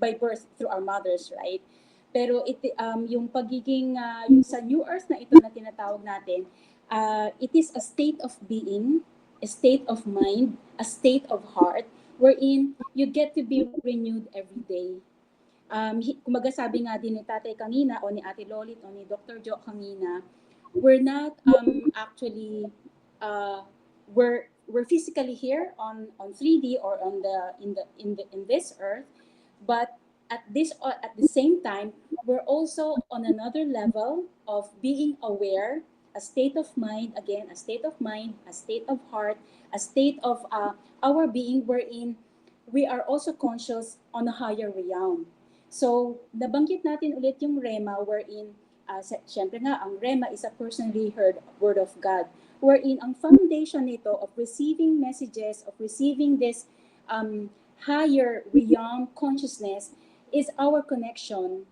by birth through our mothers, right? Pero yung pagiging yung sa new earth na ito na tinatawag natin, it is a state of being, a state of mind, a state of heart wherein you get to be renewed every day. Kumaga sabi nga din ni Tatay kanina o ni Ate Lolit o ni Dr. Jo kanina, we're not actually we're physically here on 3D or on the in this earth, but at the same time we're also on another level of being aware, a state of mind, again a state of mind, a state of heart, a state of our being wherein we are also conscious on a higher realm. So, nabanggit natin ulit yung Rema wherein, syempre nga, ang Rema is a personally heard word of God. Wherein ang foundation nito of receiving messages, of receiving this higher realm consciousness is our connection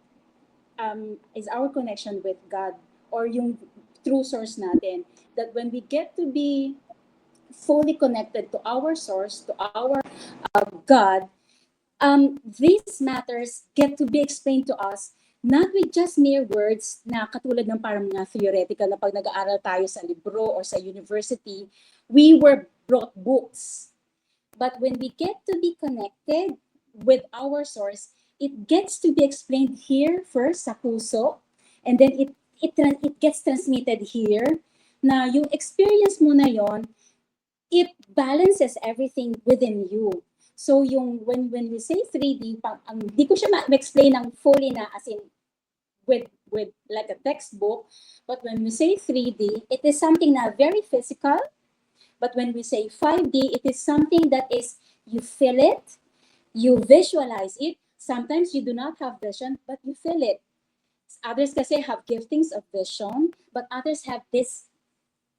with God or yung true source natin. That when we get to be fully connected to our source, to our God, these matters get to be explained to us not with just mere words na katulad ng parang mga theoretical na pag nag-aaral tayo sa libro or sa university, we were brought books. But when we get to be connected with our source, it gets to be explained here first sa puso, and then it gets transmitted here na yung experience mo na yon, it balances everything within you. So yung when we say 3D, di ko siya ma-explain ng fully na as in with like a textbook, but when we say 3D, it is something na very physical. But when we say 5D, it is something that is you feel it, you visualize it. Sometimes you do not have vision, but you feel it. Others kasi have giftings of vision, but others have this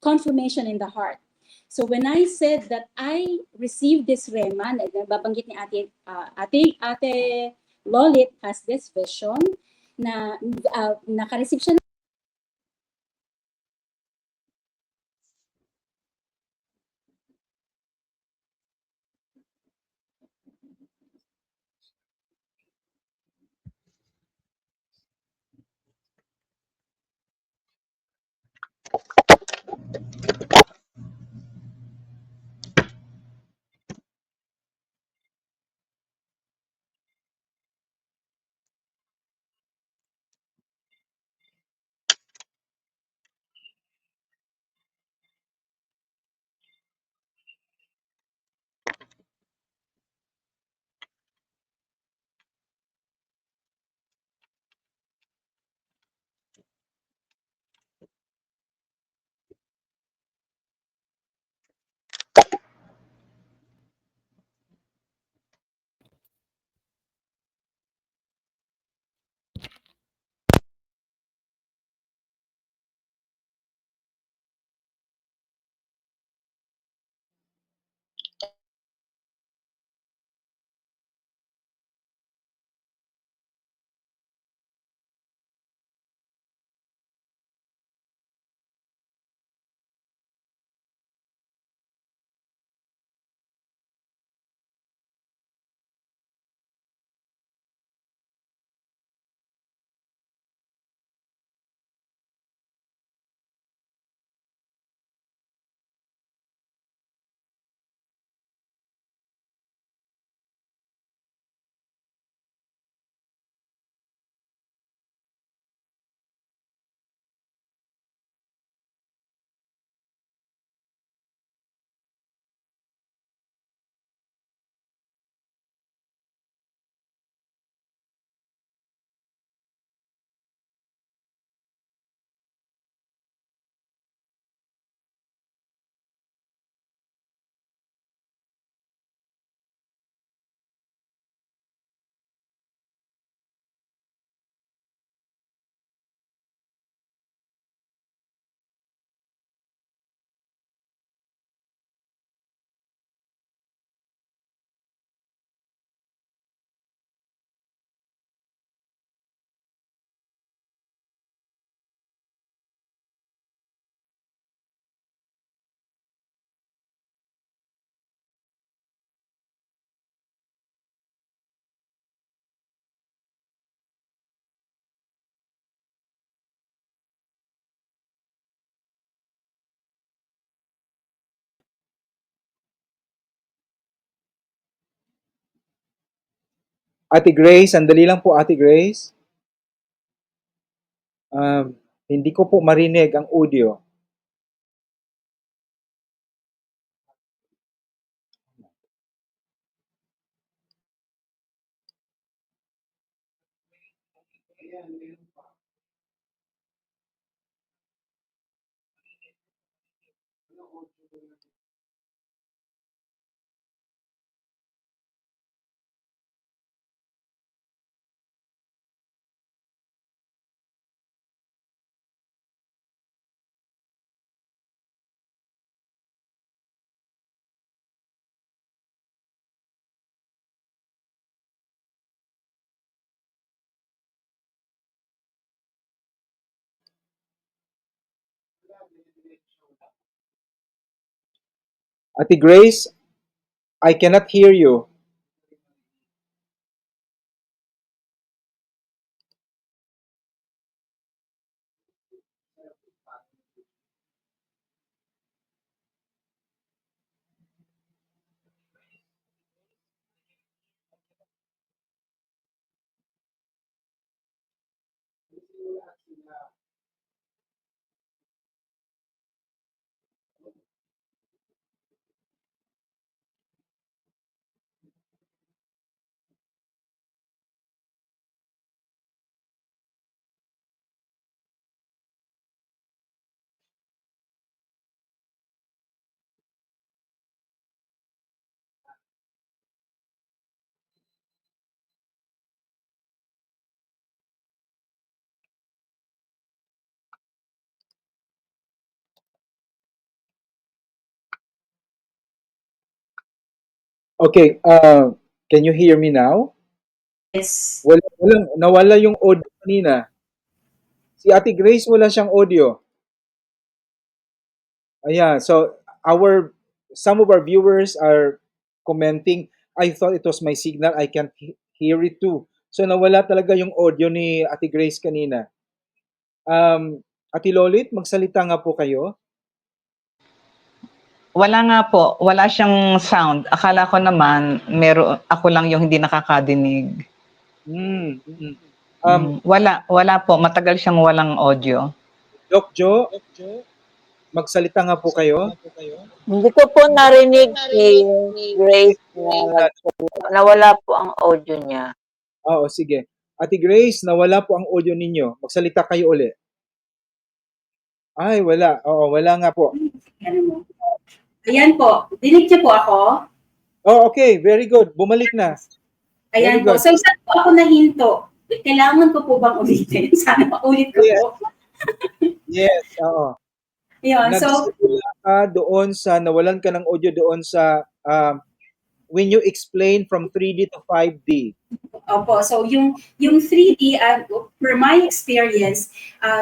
confirmation in the heart. So when I said that I received this Rema, nababanggit ni Ate Lolit has this vision na naka-receive siya Ate Grace, sandali lang po, Ate Grace. Hindi ko po marinig ang audio. Ate Grace, I cannot hear you. Okay, can you hear me now? Yes. Nawala yung audio kanina. Si Ate Grace, wala siyang audio. Ayan, so some of our viewers are commenting, I thought it was my signal, I can't hear it too. So nawala talaga yung audio ni Ate Grace kanina. Ate Lolit, magsalita nga po kayo. Wala nga po, wala siyang sound. Akala ko naman ako lang yung hindi nakakadinig. Wala po, matagal siyang walang audio. Doc Jo, magsalita nga po kayo. Hindi ko po narinig si Grace na nawala po ang audio niya. Oo, sige. Ate Grace, nawala po ang audio ninyo. Magsalita kayo uli. Ay, wala. Oo, wala nga po. Ayan po. Dinig niyo po ako? Oh, okay. Very good. Bumalik na. Ayan Very po. good. So, saan po ako nahinto? Kailangan ko po bang ulitin? Sana maulit ko Yes. po. Yes, oo. Ayan, so, Nagsimula ka doon sa, nawalan ka ng audio doon sa, when you explain from 3D to 5D. opo, so yung 3D, per my experience,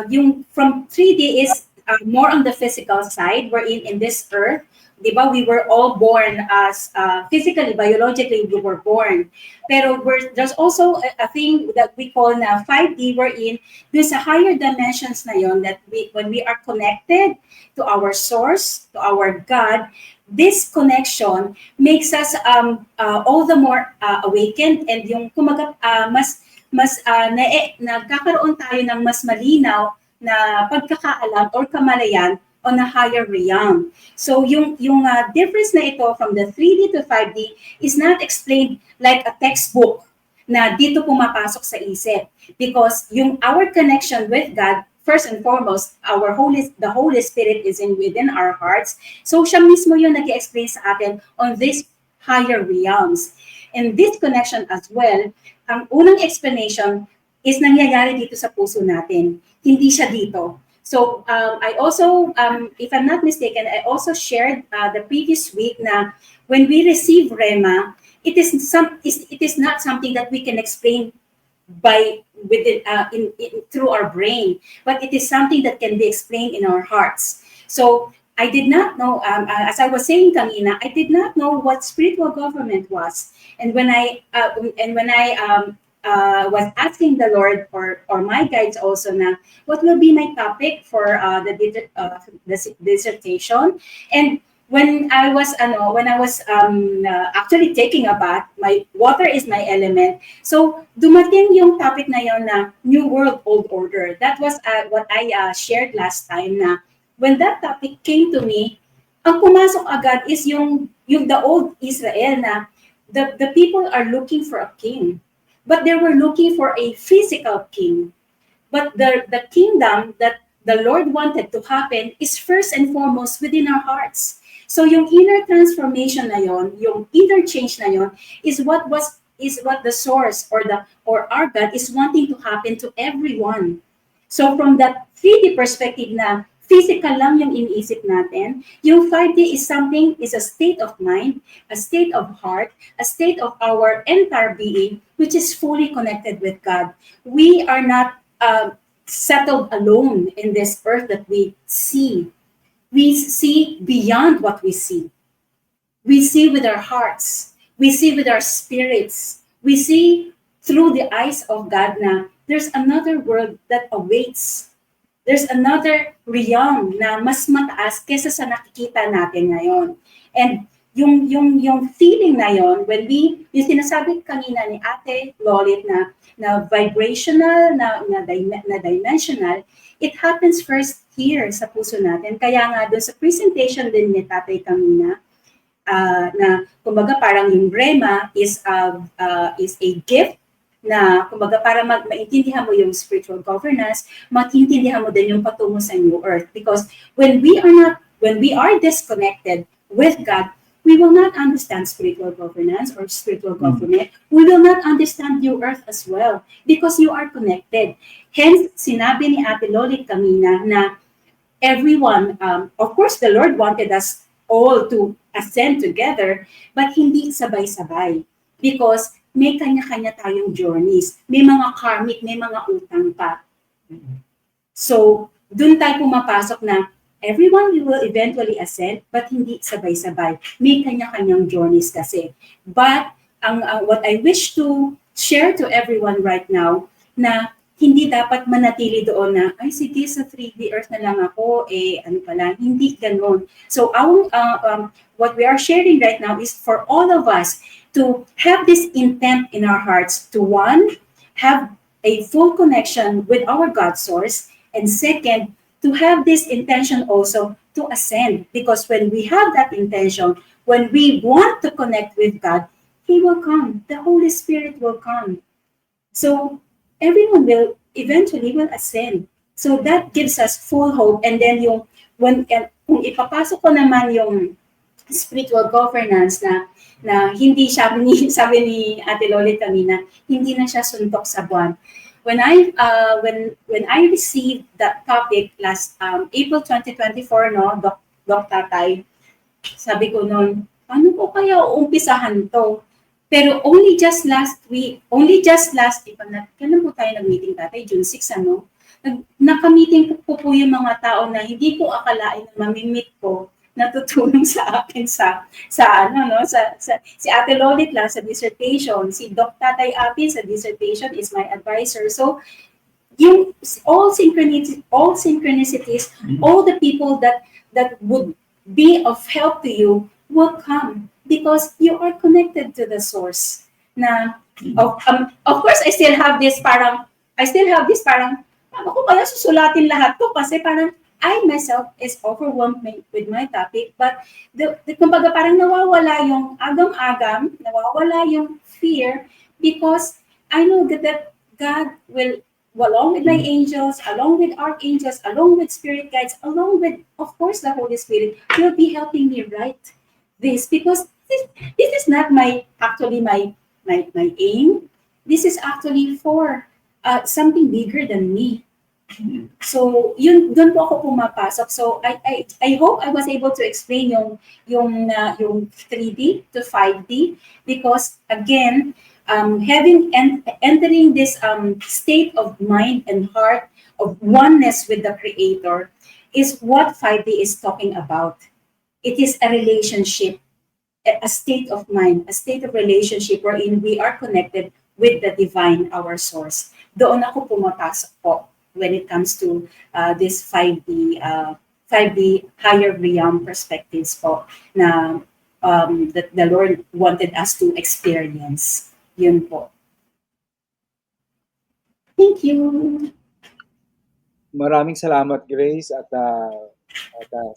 yung from 3D is more on the physical side, wherein in this earth, di ba, we were all born as physically, biologically, we were born. Pero there's also a thing that we call na 5D, wherein there's a higher dimensions na yon that when we are connected to our source, to our God, this connection makes us all the more awakened, and yung kumaga nagkakaroon tayo ng mas malinaw na pagkakaalam or kamalayan on a higher realm. So yung difference na ito from the 3D to 5D is not explained like a textbook na dito pumapasok sa isip, because yung our connection with God, first and foremost, the Holy Spirit is within our hearts. So siya mismo yung nag-explain sa atin on these higher realms. And this connection as well, ang unang explanation is nangyayari dito sa puso natin. Hindi siya dito. So I also, if I'm not mistaken, I also shared the previous week na when we receive Rema, it is not something that we can explain through our brain, but it is something that can be explained in our hearts. So I did not know, as I was saying kanina, I did not know what spiritual government was, and when I was asking the Lord or my guides also na what will be my topic for the dissertation, and when I was actually taking a bath, my water is my element. So dumating yung topic na yon na New World Old Order. That was what I shared last time na when that topic came to me, ang pumasok agad is yung the old Israel na the people are looking for a king, but they were looking for a physical king. But the kingdom that the Lord wanted to happen is first and foremost within our hearts. So yung inner transformation na yon, yung inner change na yon is what the source or our God is wanting to happen to everyone. So from that 3D perspective na physical lang yung iniisip natin, yung 5D is a state of mind, a state of heart, a state of our entire being, which is fully connected with God. We are not settled alone in this earth that we see. We see beyond what we see. We see with our hearts. We see with our spirits. We see through the eyes of God na there's another world that awaits. There's another realm na mas mataas kesa sa nakikita natin ngayon. And yung feeling na yon, when yung sinasabi kanina ni Ate Lolit na vibrational, na dimensional, it happens first here sa puso natin. Kaya nga doon sa presentation din ni Tatay kanina, na kumbaga parang yung Rema is a gift na kumbaga para maintindihan mo yung spiritual governance, maintindihan mo din yung patungo sa new earth. Because when we are disconnected with God, we will not understand spiritual governance or spiritual government. We will not understand new earth as well because you are connected. Hence, sinabi ni Ate Lolit kanina na everyone, of course, the Lord wanted us all to ascend together, but hindi sabay-sabay because may kanya-kanya tayong journeys. May mga karmic, may mga utang pa. So, dun tayo pumapasok na everyone will eventually ascend, but hindi sabay-sabay. May kanya-kanyang journeys kasi. But, what I wish to share to everyone right now, na hindi dapat manatili doon na, ay sige, sa 3D Earth na lang ako, ano pala, hindi ganun. So, what we are sharing right now is for all of us to have this intent in our hearts to, one, have a full connection with our God source, and second, to have this intention also to ascend. Because when we have that intention, when we want to connect with God, He will come. The Holy Spirit will come. So everyone will eventually ascend. So that gives us full hope. And then kung ipapasok ko naman yung spiritual governance na hindi sabi ni Ate Lolit kanina, hindi na siya suntok sa buwan. When I received that topic last April 2024, no, Doc Tatay, sabi ko noon, paano ko kaya uumpisahan to? Pero only just last, kailan po tayo nag-meeting, Tatay? June 6, ano? Naka-meeting po yung mga tao na hindi ko akalain na mamimit ko, natutulong sa akin si Ate Lolit lang sa dissertation, si Doc Tatay Apin sa dissertation is my advisor. So yung all synchronicities, all the people that would be of help to you will come because you are connected to the source. Na of course I still have this parang paano ko kaya susulatin lahat to kasi parang I myself is overwhelmed with my topic, but kumbaga parang nawawala yung agam-agam, nawawala yung fear because I know that God will, along with my angels, along with archangels, along with spirit guides, along with, of course, the Holy Spirit, will be helping me write this because this is not actually my aim. This is actually for something bigger than me. So, doon po ako pumapasok. So, I hope I was able to explain yung 3D to 5D because again, entering this state of mind and heart of oneness with the Creator is what 5D is talking about. It is a relationship, a state of mind, a state of relationship wherein we are connected with the divine, our source. Doon ako pumapasok po when it comes to this 5D 5D higher realm perspectives po na that the Lord wanted us to experience. Yun po. Thank you. Maraming salamat, Grace, at alam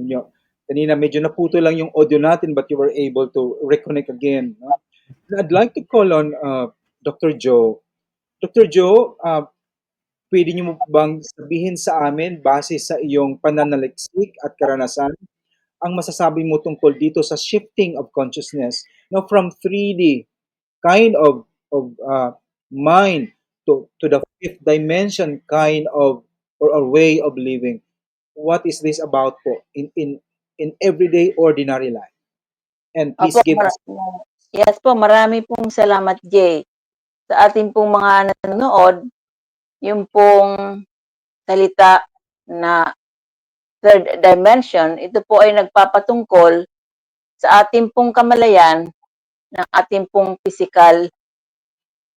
nyo, kanina medyo naputo lang yung audio natin but you were able to reconnect again. No? I'd like to call on Dr. Joe. Dr. Joe, pwede niyo mo bang sabihin sa amin base sa iyong pananaliksik at karanasan ang masasabi mo tungkol dito sa shifting of consciousness, no, from 3D kind of mind to the fifth dimension kind of or way of living. What is this about po in everyday ordinary life? And please Opo, give us yes po, marami pong salamat, Jay. Sa ating pong mga nanonood, yung pong salita na third dimension, ito po ay nagpapatungkol sa ating pong kamalayan ng ating pong physical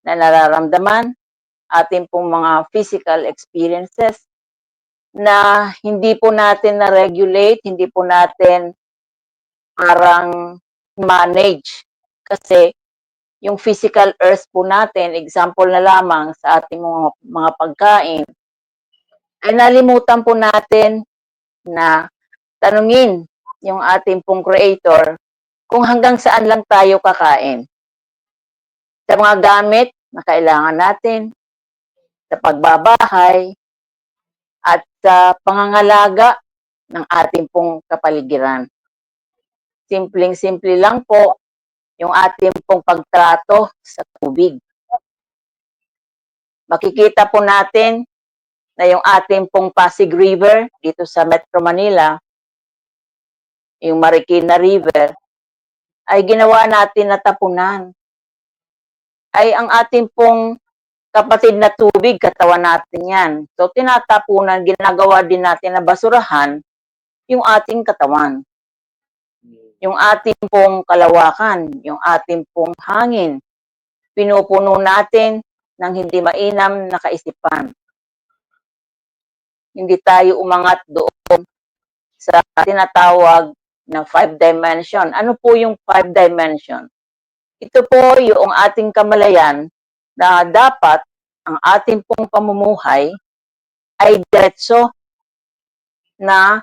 na nararamdaman, ating pong mga physical experiences na hindi po natin na-regulate, hindi po natin parang manage. Kasi yung physical earth po natin, example na lamang sa ating mga pagkain, ay nalimutan po natin na tanungin yung ating pong creator kung hanggang saan lang tayo kakain. Sa mga gamit na kailangan natin, sa pagbabahay, at sa pangangalaga ng ating pong kapaligiran. Simpleng-simple lang po yung ating pong pagtrato sa tubig. Makikita po natin na yung ating pong Pasig River dito sa Metro Manila, yung Marikina River, ay ginawa natin na tapunan. Ay ang ating pong kapatid na tubig, katawan natin yan. So tinatapunan, ginagawa din natin na basurahan yung ating katawan. Yung ating pong kalawakan, yung ating pong hangin, pinupuno natin ng hindi mainam na kaisipan. Hindi tayo umangat doon sa tinatawag na 5 dimension. Ano po yung 5 dimension? Ito po yung ating kamalayan na dapat ang ating pong pamumuhay ay diretso na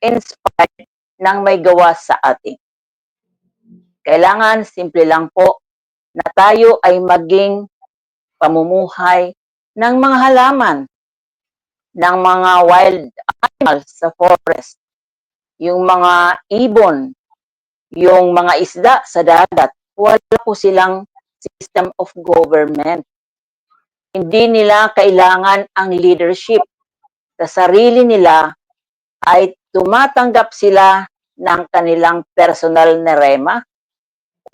inspired ng may gawa sa atin. Kailangan, simple lang po, na tayo ay maging pamumuhay ng mga halaman, ng mga wild animals sa forest, yung mga ibon, yung mga isda sa dagat. Wala po silang system of government. Hindi nila kailangan ang leadership. Sa sarili nila ay tumatanggap sila ng kanilang personal na rema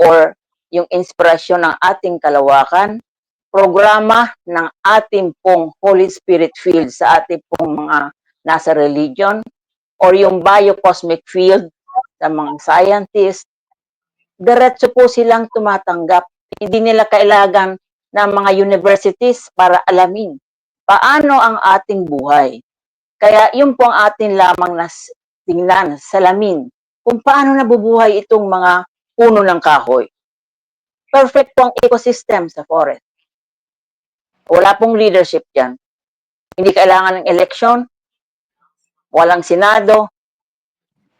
or yung inspirasyon ng ating kalawakan, programa ng ating pong Holy Spirit field sa ating pong mga nasa religion, or yung biocosmic field sa mga scientists, diretso po silang tumatanggap. Hindi nila kailangan ng mga universities para alamin paano ang ating buhay. Kaya yun po ang atin lamang na tingnan, salamin, kung paano nabubuhay itong mga puno ng kahoy. Perfect po ang ecosystem sa forest. Wala pong leadership dyan. Hindi kailangan ng eleksyon, walang senado,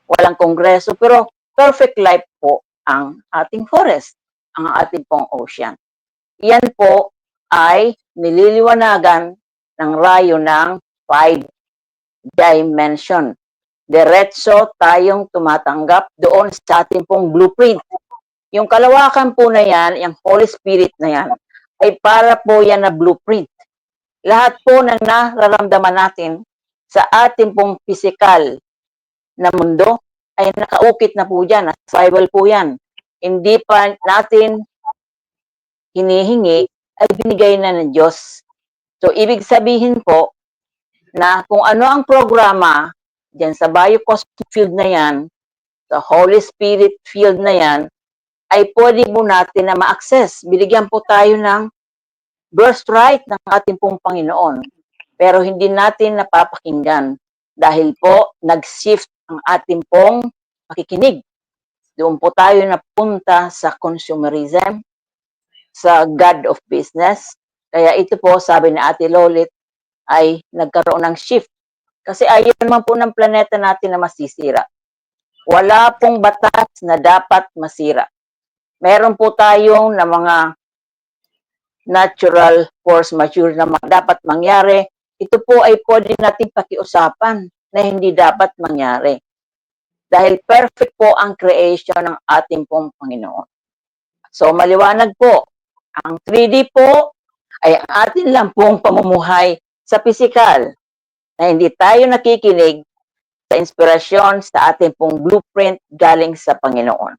walang kongreso, pero perfect life po ang ating forest, ang ating pong ocean. Yan po ay nililiwanagan ng rayo ng 5 dimension. Diretso tayong tumatanggap doon sa ating pong blueprint. Yung kalawakan po na yan, yung Holy Spirit na yan, ay para po yan na blueprint. Lahat po ng nararamdaman natin sa ating pong physical na mundo ay nakaukit na po dyan, nasa Bible po yan. Hindi pa natin hinihingi, ay binigay na ng Diyos. So, ibig sabihin po na kung ano ang programa dyan sa biocosmic field na yan, sa Holy Spirit field na yan, ay pwede po natin na ma-access. Binigyan po tayo ng birthright ng ating pong Panginoon. Pero hindi natin napapakinggan. dahil po nag-shift ang ating pong pakikinig. Doon po tayo napunta sa consumerism, sa God of business. Kaya ito po, sabi ni Ate Lolit, ay nagkaroon ng shift. Kasi ayaw naman po ng planeta natin na masisira. Wala pong batas na dapat masira. Meron po tayong na mga natural force majeure na dapat mangyari. Ito po ay pwede natin pakiusapan na hindi dapat mangyari. Dahil perfect po ang creation ng ating pong Panginoon. So maliwanag po, ang 3D po ay ang atin lang pong pamumuhay sa pisikal na hindi tayo nakikinig sa inspirasyon sa ating pong blueprint galing sa Panginoon.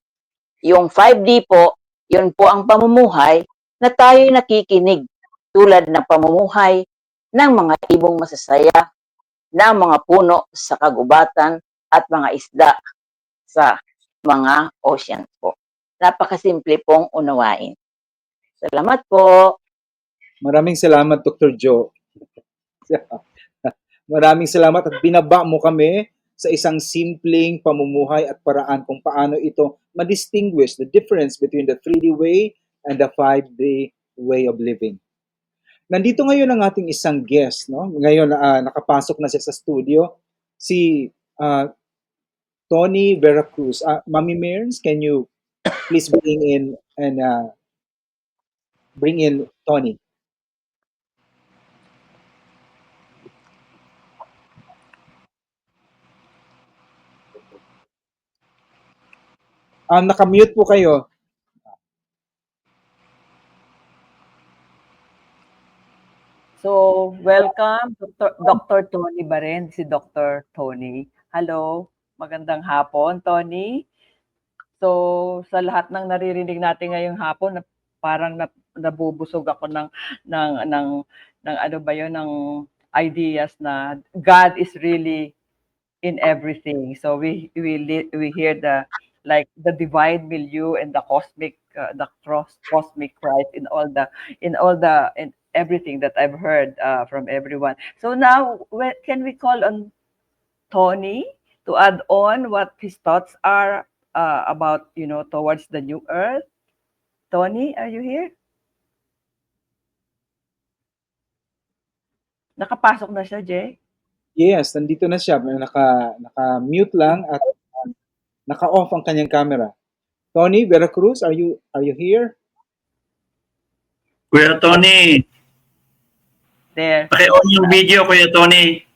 Yung 5D po, yun po ang pamumuhay na tayo nakikinig tulad ng pamumuhay ng mga ibong masasaya, ng mga puno sa kagubatan at mga isda sa mga ocean po. Napakasimple pong unawain. Salamat po. Maraming salamat, Dr. Joe. Maraming salamat at binaba mo kami sa isang simpleng pamumuhay at paraan kung paano ito ma-distinguish the difference between the 3D way and the 5D way of living. Nandito ngayon ang ating isang guest, no? Ngayon nakapasok na siya sa studio, si Tony Veracruz. Mami Mearns, can you please bring in Tony? Naka-mute po kayo. So, welcome, Dr. Tony Baren, si Dr. Tony. Hello, magandang hapon, Tony. So, sa lahat ng naririnig natin ngayong hapon, parang nabubusog ako ng ano ba 'yon, ng ideas na God is really in everything. So we hear the divine milieu and the cosmic Christ in everything that I've heard from everyone. So now, can we call on Tony to add on what his thoughts are about, towards the new earth? Tony, are you here? Nakapasok na siya, Jay? Yes, nandito na siya. Naka-mute lang at naka-off ang kanyang camera. Tony Veracruz, are you here? Kuya Tony, There. paki-on yung video, Kuya Tony.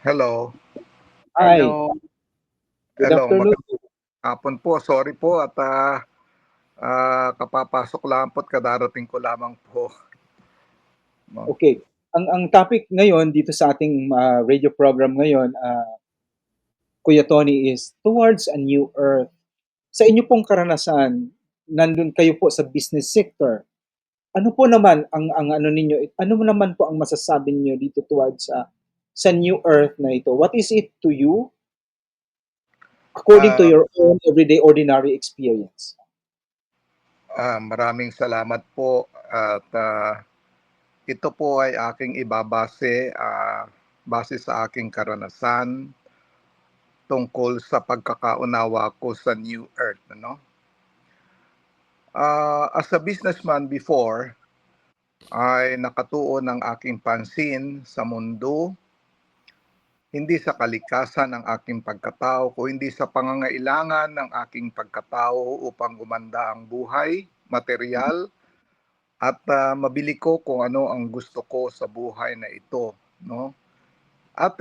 Hello. Hi. Hello. Good Hello, afternoon. magandang hapon po. Sorry po at kapapasok lang po at kadarating ko lamang po. Okay. Ang topic ngayon dito sa ating radio program ngayon, Kuya Tony, is towards a new earth. Sa inyo pong karanasan, nandun kayo po sa business sector. Ano po naman ang ano ninyo? Ano naman po ang masasabi niyo dito towards sa new earth na ito? What is it to you according to your own everyday ordinary experience? Maraming salamat po at ito po ay aking ibabase base sa aking karanasan tungkol sa pagkakaunawa ko sa new earth, ano? As a businessman before, ay nakatuon ang aking pansin sa mundo, hindi sa kalikasan ng aking pagkatao, o hindi sa pangangailangan ng aking pagkatao upang gumanda ang buhay, material, at mabili ko kung ano ang gusto ko sa buhay na ito, no? At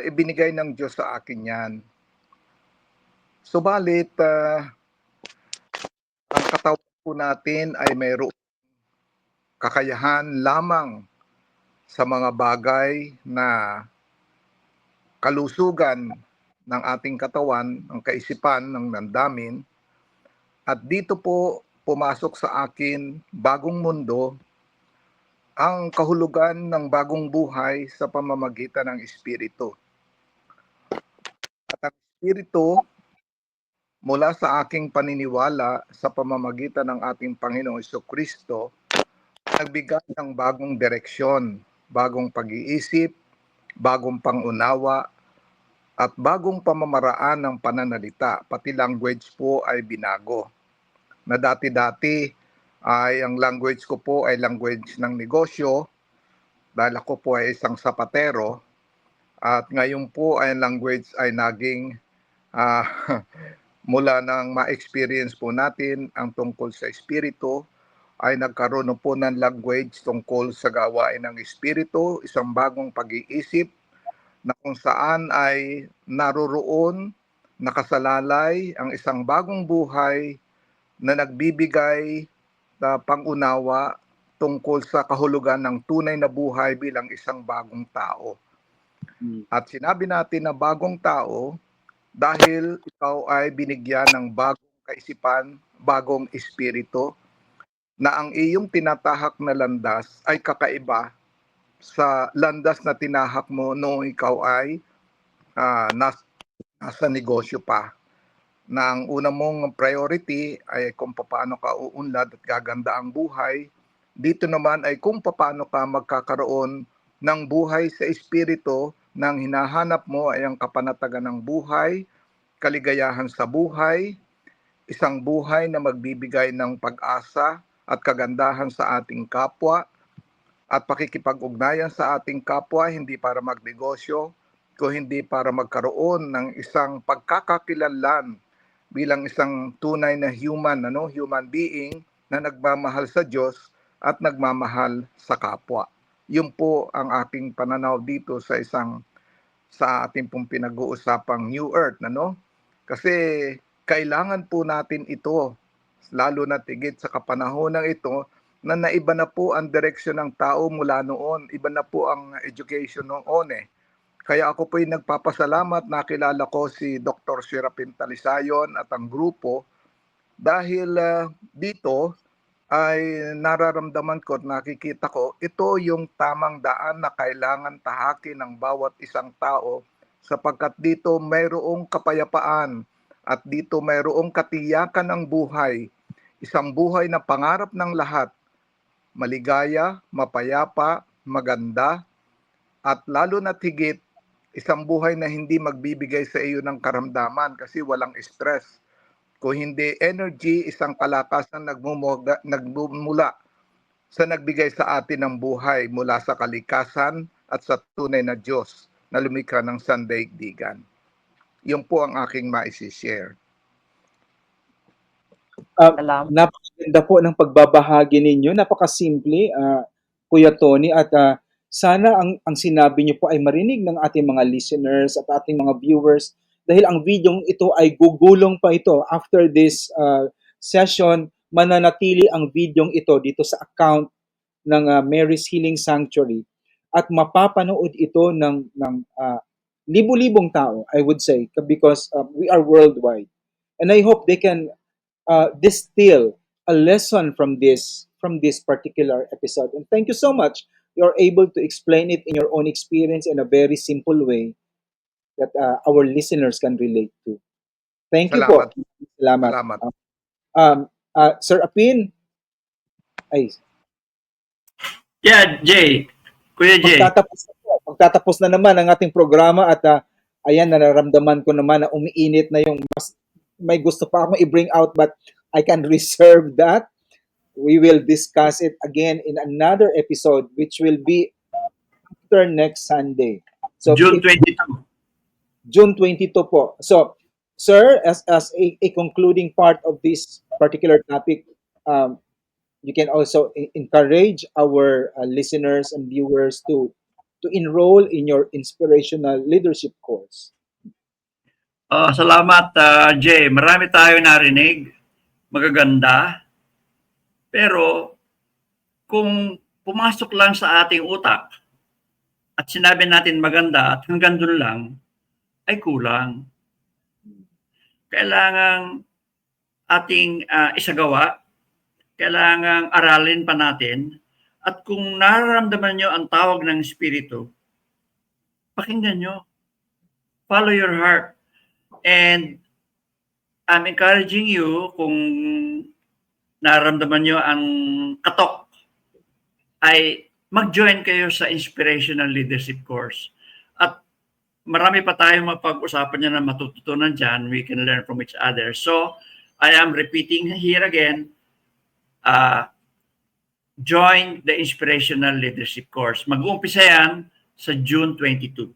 ibinigay ng Diyos sa akin 'yan. Subalit ang katawan po natin ay mayroong kakayahan lamang sa mga bagay na kalusugan ng ating katawan, ng kaisipan, ng damdamin. At dito po pumasok sa akin bagong mundo, ang kahulugan ng bagong buhay sa pamamagitan ng Espiritu. At ang Espiritu, mula sa aking paniniwala sa pamamagitan ng ating Panginoong Jesucristo, nagbigay ng bagong direksyon, bagong pag-iisip, bagong pangunawa, at bagong pamamaraan ng pananalita. Pati language po ay binago. Na dati-dati ay ang language ko po ay language ng negosyo dahil ako po ay isang sapatero, at ngayon po ay language ay naging ah, mula nang ma-experience po natin ang tungkol sa espiritu, ay nagkaroon po ng language tungkol sa gawain ng espiritu, isang bagong pag-iisip na kung saan ay naroroon, nakasalalay ang isang bagong buhay na nagbibigay na pangunawa tungkol sa kahulugan ng tunay na buhay bilang isang bagong tao. At sinabi natin na bagong tao dahil ikaw ay binigyan ng bagong kaisipan, bagong espiritu, na ang iyong tinatahak na landas ay kakaiba sa landas na tinahak mo noong ikaw ay nasa negosyo pa. Na ang una mong priority ay kung paano ka uunlad at gaganda ang buhay. Dito naman ay kung paano ka magkakaroon ng buhay sa espiritu, nang hinahanap mo ay ang kapanatagan ng buhay, kaligayahan sa buhay, isang buhay na magbibigay ng pag-asa at kagandahan sa ating kapwa, at pakikipag-ugnayan sa ating kapwa, hindi para magnegosyo, kundi para magkaroon ng isang pagkakakilanlan bilang isang tunay na human being na nagmamahal sa Diyos at nagmamahal sa kapwa. Yun po ang aking pananaw dito sa ating pong pinag-uusapang New Earth, Kasi kailangan po natin ito, lalo na tigit sa kapanahonan ito, na naiba na po ang direksyon ng tao mula noon. Iba na po ang education noon Kaya ako po'y nagpapasalamat, nakilala ko si Dr. Serapin Talisayon at ang grupo dahil dito ay nararamdaman ko at nakikita ko, ito yung tamang daan na kailangan tahakin ng bawat isang tao, sapagkat dito mayroong kapayapaan at dito mayroong katiyakan ng buhay, isang buhay na pangarap ng lahat, maligaya, mapayapa, maganda, at lalo na higit, isang buhay na hindi magbibigay sa iyo ng karamdaman kasi walang stress. Kung hindi energy, isang kalakasan nagmumula sa nagbigay sa atin ng buhay mula sa kalikasan at sa tunay na Diyos na lumikha ng sandaigdigan. Yun po ang aking maisishare. Salamat. Napakaganda po ng pagbabahagi ninyo. Napakasimple, Kuya Tony. At sana ang sinabi niyo po ay marinig ng ating mga listeners at ating mga viewers. Dahil ang video ito ay gugulong pa ito. After this session, mananatili ang video ito dito sa account ng Mary's Healing Sanctuary. At mapapanood ito ng libu-libong tao, I would say, because we are worldwide. And I hope they can distill a lesson from this particular episode. And thank you so much. You're able to explain it in your own experience in a very simple way that our listeners can relate to. Thank you po. Salamat. Salamat. Sir Apin, ay, Yeah, Jay. Kuya Jay. magtatapos na naman ang ating programa at ayan, nararamdaman ko naman na umiinit na yung may gusto pa akong i-bring out but I can reserve that. We will discuss it again in another episode which will be after next Sunday. So June 22. June 22 po. So, sir, as a concluding part of this particular topic, you can also encourage our listeners and viewers to enroll in your inspirational leadership course. Salamat, Jay. Marami tayo narinig. Magaganda. Pero, kung pumasok lang sa ating utak at sinabi natin maganda at hanggang doon lang, ay kulang. Kailangang ating isagawa, kailangang aralin pa natin, at kung nararamdaman nyo ang tawag ng Espiritu, pakinggan nyo. Follow your heart. And I'm encouraging you, kung nararamdaman nyo ang katok ay mag-join kayo sa Inspirational Leadership Course. At marami pa tayong mapag-usapan niya na matututunan dyan. We can learn from each other. So, I am repeating here again, join the Inspirational Leadership Course. Mag-uumpisa yan sa June 22.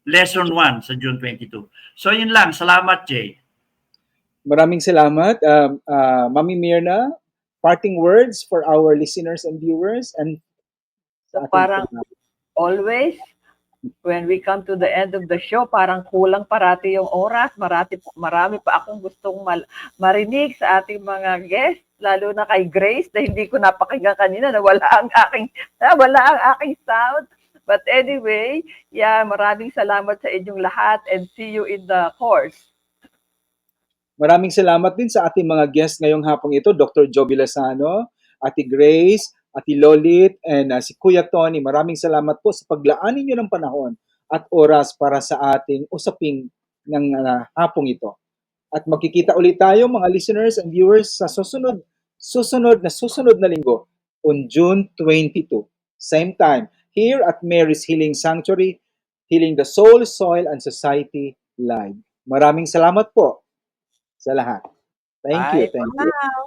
Lesson 1 sa June 22. So, yun lang. Salamat, Jay. Maraming salamat. Mami Mirna, parting words for our listeners and viewers. And So parang always, when we come to the end of the show, parang kulang parati yung oras. Marami pa akong gustong marinig sa ating mga guests, lalo na kay Grace na hindi ko napakinggan kanina na wala ang aking sound. But anyway, yeah, maraming salamat sa inyong lahat and see you in the course. Maraming salamat din sa ating mga guests ngayong hapong ito, Dr. Joby Lazano, Ate Grace, Ate Lolit, and si Kuya Tony. Maraming salamat po sa paglaan ninyo ng panahon at oras para sa ating usaping ng hapong ito. At magkikita ulit tayo mga listeners and viewers sa susunod na linggo on June 22. Same time, here at Mary's Healing Sanctuary, Healing the Soul, Soil, and Society Live. Maraming salamat po sa lahat. Thank you. Bye for now.